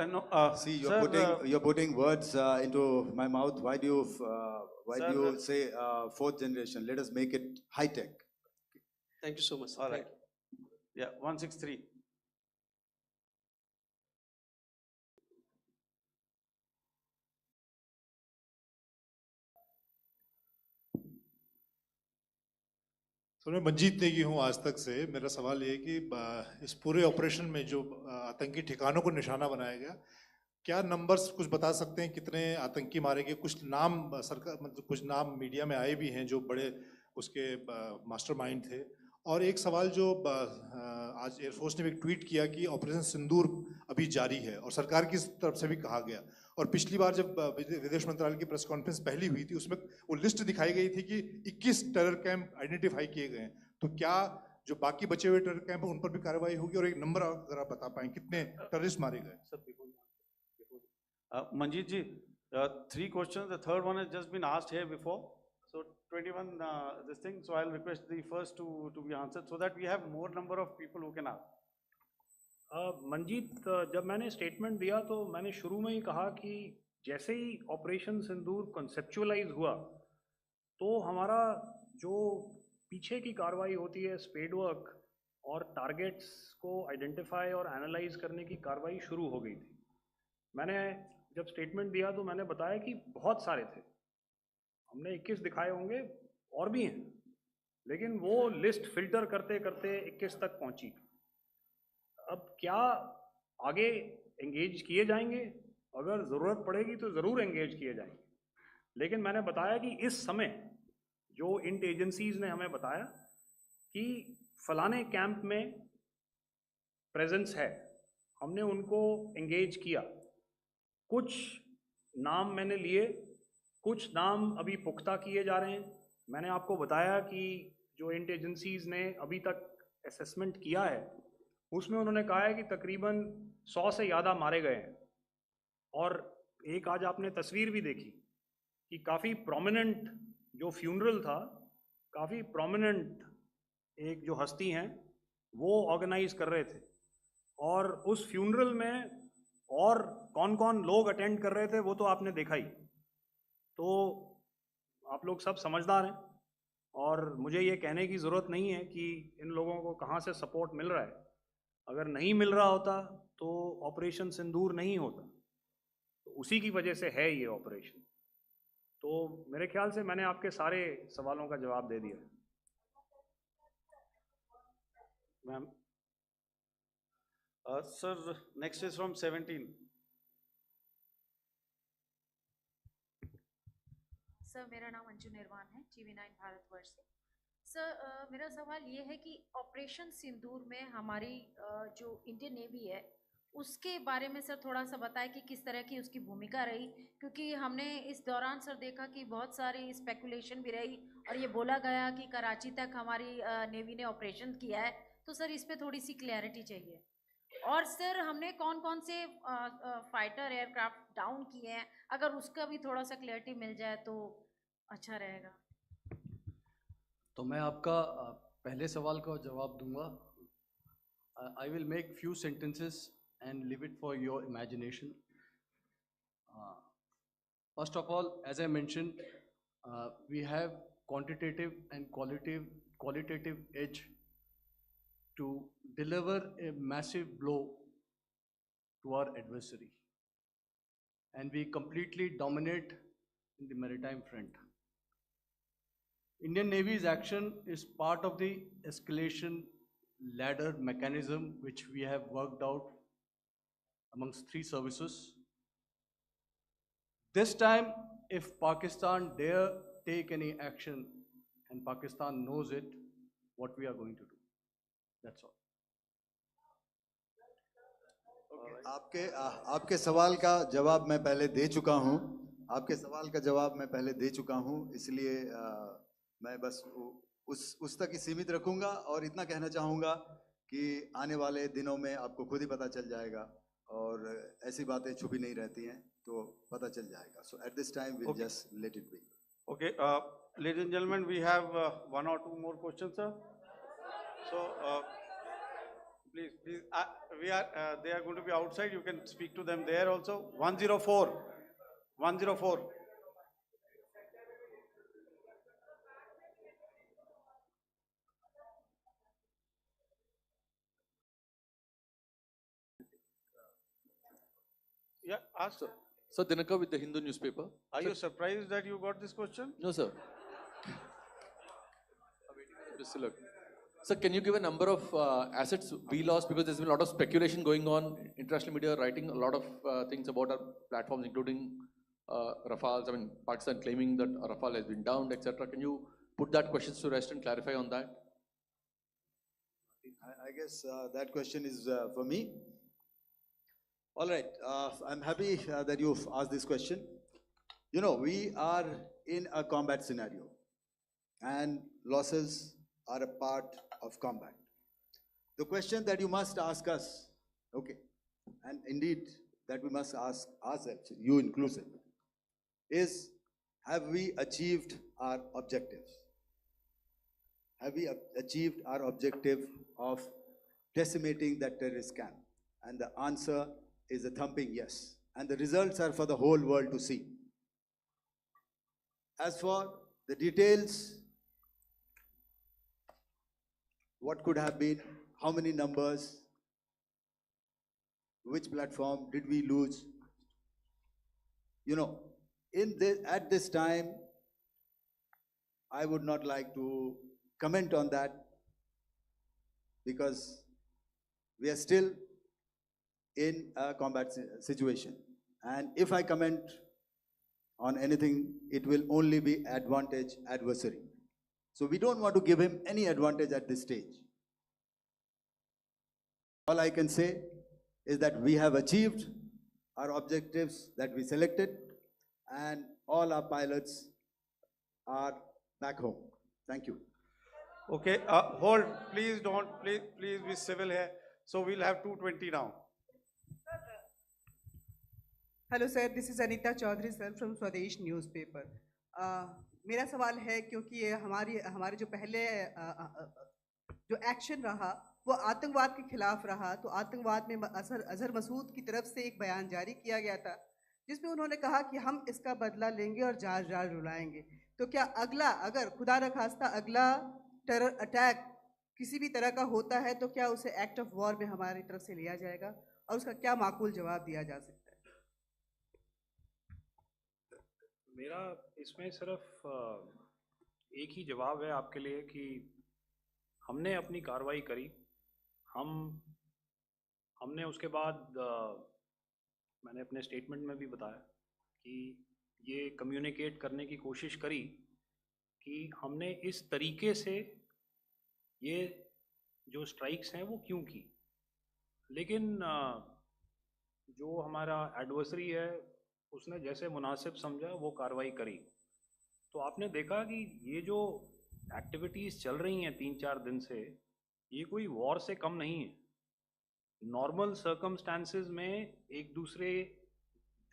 No, See, sir, you're putting words into my mouth. Why do you Why Sir, do you say fourth generation? Let us make it high tech. Thank you so much, sir. All Thank right. Yeah, 163. तो मैं मंजीत नेगी हूँ आज तक से। मेरा सवाल ये है कि इस पूरे ऑपरेशन में जो आतंकी ठिकानों को निशाना बनाया गया, क्या नंबर्स कुछ बता सकते हैं कितने आतंकी मारे गए? कुछ नाम सरकार मतलब कुछ नाम मीडिया में आए भी हैं जो बड़े उसके मास्टरमाइंड थे। और एक सवाल जो आज एयरफोर्स ने भी एक ट्वीट किया कि ऑपरेशन सिंदूर अभी जारी है और सरकार की तरफ से भी कहा गया। और पिछली बार जब विदेश मंत्रालय की प्रेस कॉन्फ्रेंस पहली हुई थी उसमें वो लिस्ट दिखाई गई थी कि 21 टेरर कैंप आइडेंटिफाई किए गए हैं। तो क्या जो बाकी बचे हुए टेरर कैंप हैं उन पर भी कार्रवाई होगी? और एक नंबर अगर आप बता पाएं कितने टेररिस्ट मारे गए? Manjeet ji, 3 questions. The third one has just been asked here before. So 21 this thing. So I'll request the first to be answered so that we have more number of people who can ask. Manjeet, जब मैंने statement दिया तो मैंने शुरू में ही कहा कि जैसे ही ऑपरेशन सिंदूर कॉन्सेप्चुअलाइज हुआ तो हमारा जो पीछे की कार्रवाई होती है स्पेड वर्क और टारगेट्स को आइडेंटिफाई और एनालाइज करने की कार्रवाई शुरू हो गई थी। मैंने जब स्टेटमेंट दिया तो मैंने बताया कि बहुत सारे थे, हमने 21 दिखाए होंगे और भी हैं, लेकिन वो लिस्ट फिल्टर करते करते 21 तक पहुंची। अब क्या आगे एंगेज किए जाएंगे? अगर ज़रूरत पड़ेगी तो ज़रूर एंगेज किए जाएंगे, लेकिन मैंने बताया कि इस समय जो इंट एजेंसीज ने हमें बताया कि फलाने कैंप में प्रेजेंस है, हमने उनको एंगेज किया। कुछ नाम मैंने लिए, कुछ नाम अभी पुख्ता किए जा रहे हैं। मैंने आपको बताया कि जो इंट एजेंसीज ने अभी तक असेसमेंट किया है उसमें उन्होंने कहा है कि तकरीबन 100 से ज़्यादा मारे गए हैं। और एक आज आपने तस्वीर भी देखी कि काफ़ी प्रोमिनेंट जो फ्यूनरल था, काफ़ी प्रोमिनेंट एक जो हस्ती हैं वो ऑर्गेनाइज कर रहे थे, और उस फ्यूनरल में और कौन कौन लोग अटेंड कर रहे थे वो तो आपने देखा ही। तो आप लोग सब समझदार हैं और मुझे ये कहने की ज़रूरत नहीं है कि इन लोगों को कहाँ से सपोर्ट मिल रहा है। अगर नहीं मिल रहा होता तो ऑपरेशन सिंदूर नहीं होता, तो उसी की वजह से है ये ऑपरेशन। तो मेरे ख्याल से मैंने आपके सारे सवालों का जवाब दे दिया है। Ma'am. Sir, next is from 17. Sir, मेरा नाम अंजू निर्वाण है, TV9 भारतवर्ष से। सर, मेरा सवाल ये है कि ऑपरेशन सिंदूर में हमारी जो इंडियन नेवी है उसके बारे में सर थोड़ा सा बताएं कि किस तरह की उसकी भूमिका रही, क्योंकि हमने इस दौरान सर देखा कि बहुत सारी स्पेकुलेशन भी रही और ये बोला गया कि कराची तक हमारी नेवी ने ऑपरेशन किया है। तो सर इस पे थोड़ी सी क्लैरिटी चाहिए। और सर हमने कौन कौन से फाइटर एयरक्राफ्ट डाउन किए हैं, अगर उसका भी थोड़ा सा क्लैरिटी मिल जाए तो अच्छा रहेगा। तो मैं आपका पहले सवाल का जवाब दूंगा। I will make few sentences and leave it for your imagination. First of all, as I mentioned, we have quantitative and qualitative edge to deliver a massive blow to our adversary, and we completely dominate in the maritime front. Indian Navy's action is part of the escalation ladder mechanism which we have worked out amongst 3 services. This time, if Pakistan dare take any action, and Pakistan knows it, what we are going to do. That's all. आपके सवाल का जवाब मैं पहले दे चुका हूं। आपके सवाल का जवाब मैं पहले दे चुका हूं, इसलिए मैं बस उस तक ही सीमित रखूंगा और इतना कहना चाहूंगा कि आने वाले दिनों में आपको खुद ही पता चल जाएगा और ऐसी बातें छुपी नहीं रहती हैं, तो पता चल जाएगा। So at this time we'll just let it be. Okay, ladies and gentlemen, we have 1 or 2 more questions, sir. So please, they are going to be outside. You can speak to them there also. 104. Yeah, ask. Sir, Dinakar with the Hindu newspaper. Are Sir, you surprised that you got this question? No, sir. Just look. Sir, can you give a number of assets we lost, because there's been a lot of speculation going on, international media writing a lot of things about our platforms, including Rafales. I mean, Pakistan claiming that Rafale has been downed, etc. Can you put that question to rest and clarify on that? I guess that question is for me. All right, I'm happy that you've asked this question. You know, we are in a combat scenario, and losses are a part of combat. The question that you must ask us, okay, and indeed that we must ask ourselves, you inclusive, is have we achieved our objectives? Have we achieved our objective of decimating that terrorist camp? And the answer is a thumping yes. And the results are for the whole world to see. As for the details, what could have been, how many numbers, which platform did we lose? You know, at this time, I would not like to comment on that, because we are still in a combat situation. And if I comment on anything, it will only be adversary. So we don't want to give him any advantage at this stage. All I can say is that we have achieved our objectives that we selected, and all our pilots are back home. Thank you. Okay, hold, please don't, please be civil here. So we'll have 220 now. Hello sir, this is Anita Chaudhary sir from Swadesh newspaper. मेरा सवाल है, क्योंकि ये हमारे जो पहले जो action रहा वो आतंकवाद के खिलाफ रहा, तो आतंकवाद में अजहर मसूद की तरफ से एक बयान जारी किया गया था जिसमें उन्होंने कहा कि हम इसका बदला लेंगे और जार जार रुलाएंगे। तो क्या अगला, अगर खुदा न खास्ता अगला टेरर अटैक किसी भी तरह का होता है, तो क्या उसे एक्ट ऑफ वॉर में हमारी तरफ से लिया जाएगा और उसका क्या माकूल जवाब दिया जा सकता है? मेरा इसमें सिर्फ एक ही जवाब है आपके लिए कि हमने अपनी कार्रवाई करी। हमने उसके बाद मैंने अपने स्टेटमेंट में भी बताया कि ये कम्युनिकेट करने की कोशिश करी कि हमने इस तरीके से ये जो स्ट्राइक्स हैं वो क्यों की। लेकिन जो हमारा एडवर्सरी है उसने जैसे मुनासिब समझा वो कार्रवाई करी। तो आपने देखा कि ये जो एक्टिविटीज़ चल रही हैं 3-4 दिन से, ये कोई वॉर से कम नहीं है। नॉर्मल सर्कमस्टांसेस में एक दूसरे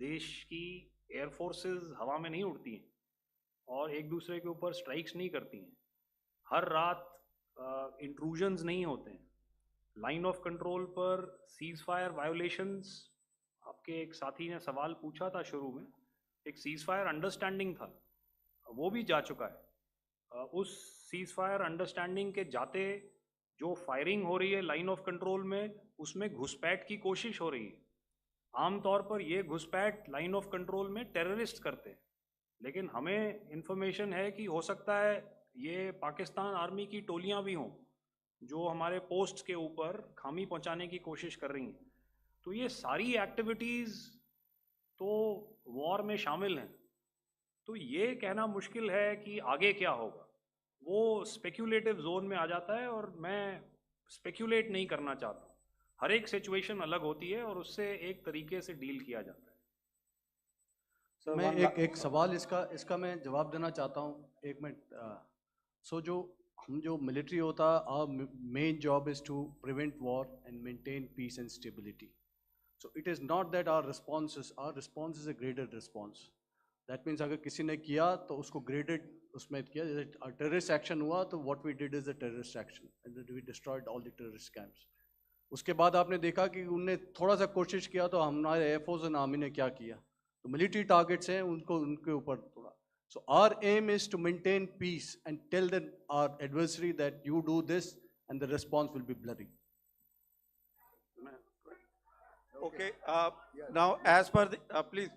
देश की एयरफोर्सेस हवा में नहीं उड़ती हैं और एक दूसरे के ऊपर स्ट्राइक्स नहीं करती हैं। हर रात इंट्रूजन्स नहीं होते हैं। लाइन ऑफ कंट्रोल पर सीज फायर वायोलेशंस, आपके एक साथी ने सवाल पूछा था शुरू में, एक सीज फायर अंडरस्टैंडिंग था, वो भी जा चुका है। उस सीज फायर अंडरस्टैंडिंग के जाते जो फायरिंग हो रही है लाइन ऑफ कंट्रोल में, उसमें घुसपैठ की कोशिश हो रही है। आमतौर पर ये घुसपैठ लाइन ऑफ कंट्रोल में टेररिस्ट करते हैं, लेकिन हमें इंफॉर्मेशन है कि हो सकता है ये पाकिस्तान आर्मी की टोलियां भी हों जो हमारे पोस्ट के ऊपर खामी पहुंचाने की कोशिश कर रही हैं। तो ये सारी एक्टिविटीज़ तो वॉर में शामिल हैं। तो ये कहना मुश्किल है कि आगे क्या होगा, वो स्पेक्यूलेटिव जोन में आ जाता है और मैं स्पेक्यूलेट नहीं करना चाहता। हर एक सिचुएशन अलग होती है और उससे एक तरीके से डील किया जाता है। मैं एक सवाल इसका मैं जवाब देना चाहता हूँ, 1 मिनट। जो मिलिट्री होता, our main job is to prevent war and maintain peace and stability. So it is not that our response is a graded response. That means अगर किसी ने किया तो उसको graded उसमें किया, जैसे terrorist action हुआ तो what we did is a terrorist action and we destroyed all the terrorist camps. उसके बाद आपने देखा कि उनने थोड़ा सा कोशिश किया तो हमारे एयरफोर्स और आर्मी ने क्या किया, तो मिलिट्री टारगेट्स हैं उनके ऊपर थोड़ा। So our aim is to maintain peace and tell our adversary that you do this and the response will be bloody. Okay, now as per the, please,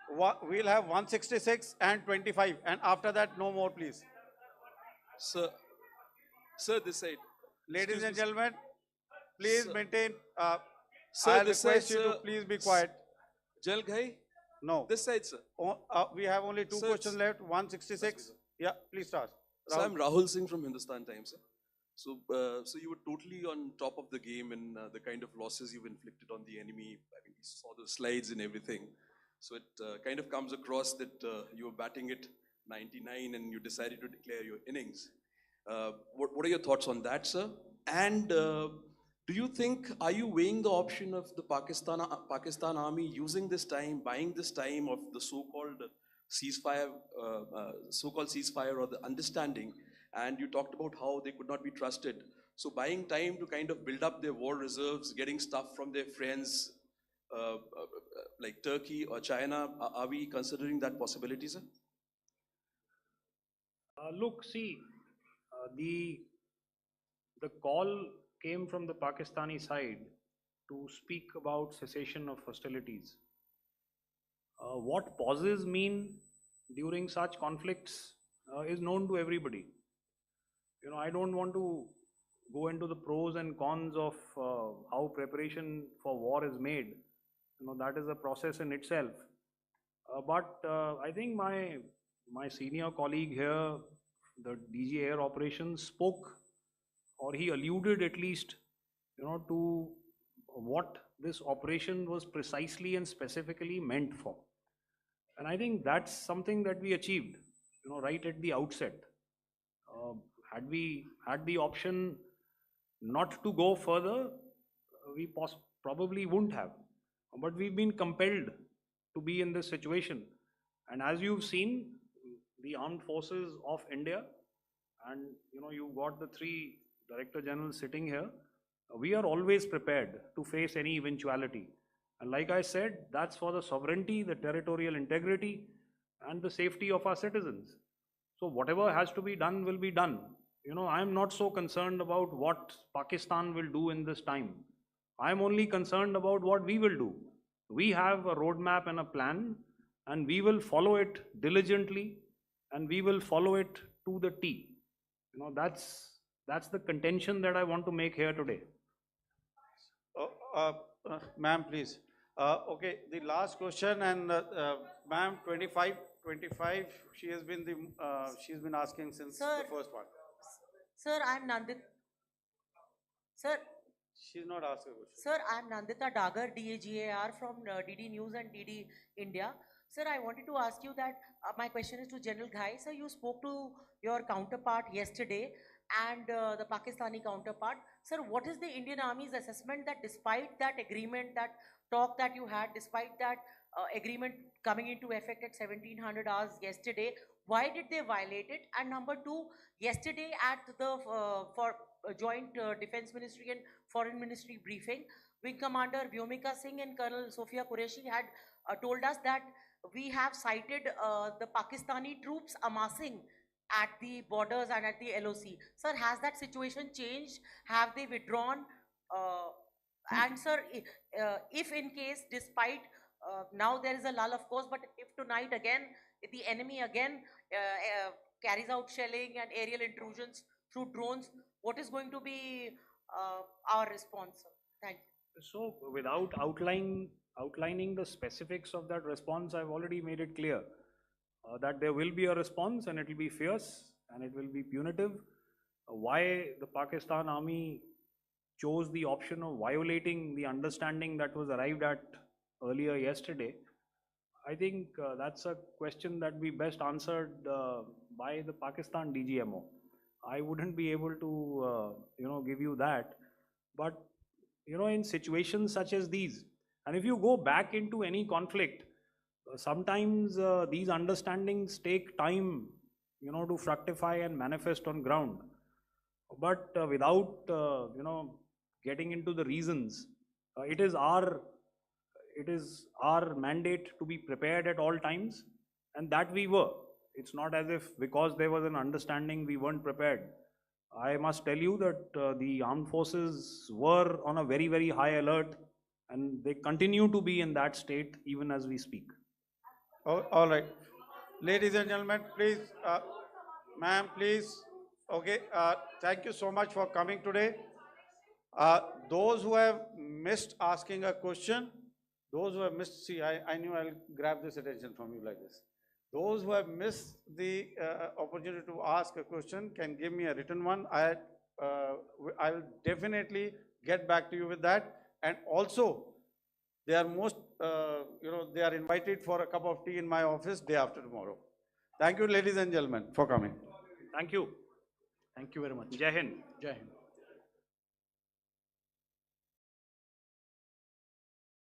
we'll have 166 and 25, and after that, no more, please. Sir, this side. Ladies Excuse and me, sir. gentlemen, please Sir- maintain, Sir, I'll this request side, you to sir. please be quiet. Jal Ghai? No. This side, sir. We have only two Sir, questions left, 166. Yeah, please start. So Rahul. I'm Rahul Singh from Hindustan Times, sir. So you were totally on top of the game in the kind of losses you've inflicted on the enemy. I mean, we saw the slides and everything. So it kind of comes across that you were batting it 99 and you decided to declare your innings. What are your thoughts on that, sir? And do you think, are you weighing the option of the Pakistan army using this time, buying this time of the so-called ceasefire, or the understanding? And you talked about how they could not be trusted. So buying time to kind of build up their war reserves, getting stuff from their friends like Turkey or China, are we considering that possibility, sir? Look, see, the call came from the Pakistani side to speak about cessation of hostilities. What pauses mean during such conflicts is known to everybody. You know, I don't want to go into the pros and cons of how preparation for war is made. You know, that is a process in itself. But I think my senior colleague here, the DG Air Operations, spoke, or he alluded at least, you know, to what this operation was precisely and specifically meant for. And I think that's something that we achieved, you know, right at the outset. Had we had the option not to go further, we probably wouldn't have. But we've been compelled to be in this situation. And as you've seen, the armed forces of India, and you know, you've got the three Director Generals sitting here, we are always prepared to face any eventuality. And like I said, that's for the sovereignty, the territorial integrity, and the safety of our citizens. So whatever has to be done will be done. You know, I'm not so concerned about what Pakistan will do in this time. I'm only concerned about what we will do. We have a roadmap and a plan, and we will follow it diligently, and we will follow it to the T. You know, that's the contention that I want to make here today. Ma'am, please. Okay, the last question, and ma'am, 25, she's been asking since Sir, the first one. Sir, I'm Nandita. Sir, She's not asking a question. Sir, I'm Nandita Dagar, DAGAR from DD News and DD India. Sir, I wanted to ask you that my question is to General Ghai. Sir, you spoke to your counterpart yesterday and the Pakistani counterpart. Sir, what is the Indian Army's assessment that despite that agreement, that talk that you had, despite that agreement coming into effect at 1700 hours yesterday, why did they violate it? And number two, yesterday at the joint Defense Ministry and Foreign Ministry briefing, Wing Commander Vyomika Singh and Colonel Sophia Qureshi had told us that we have cited the Pakistani troops amassing at the borders and at the LOC. Sir, has that situation changed? Have they withdrawn? And sir, if in case, despite now there is a lull, of course, but if tonight again, if the enemy again carries out shelling and aerial intrusions through drones, what is going to be our response, sir? Thank you. So without outlining the specifics of that response, I've already made it clear that there will be a response, and it will be fierce and it will be punitive. Why the Pakistan Army chose the option of violating the understanding that was arrived at earlier yesterday, I think that's a question that we best answered by the Pakistan DGMO. I wouldn't be able to, give you that. But, in situations such as these, and if you go back into any conflict, sometimes these understandings take time, to fructify and manifest on ground. But without, getting into the reasons, it is our mandate to be prepared at all times, and that we were. It's not as if because there was an understanding we weren't prepared. I must tell you that the armed forces were on a very, very high alert, And they continue to be in that state even as we speak. Oh, all right. Ladies and gentlemen, please, ma'am, please. Okay, thank you so much for coming today. Those who have missed asking a question, those who have missed, see, I knew I'll grab this attention from you like this. Those who have missed the opportunity to ask a question can give me a written one. I will definitely get back to you with that. And also, they are they are invited for a cup of tea in my office day after tomorrow. Thank you, ladies and gentlemen, for coming. Thank you. Thank you very much. Jai Hind. Jai Hind.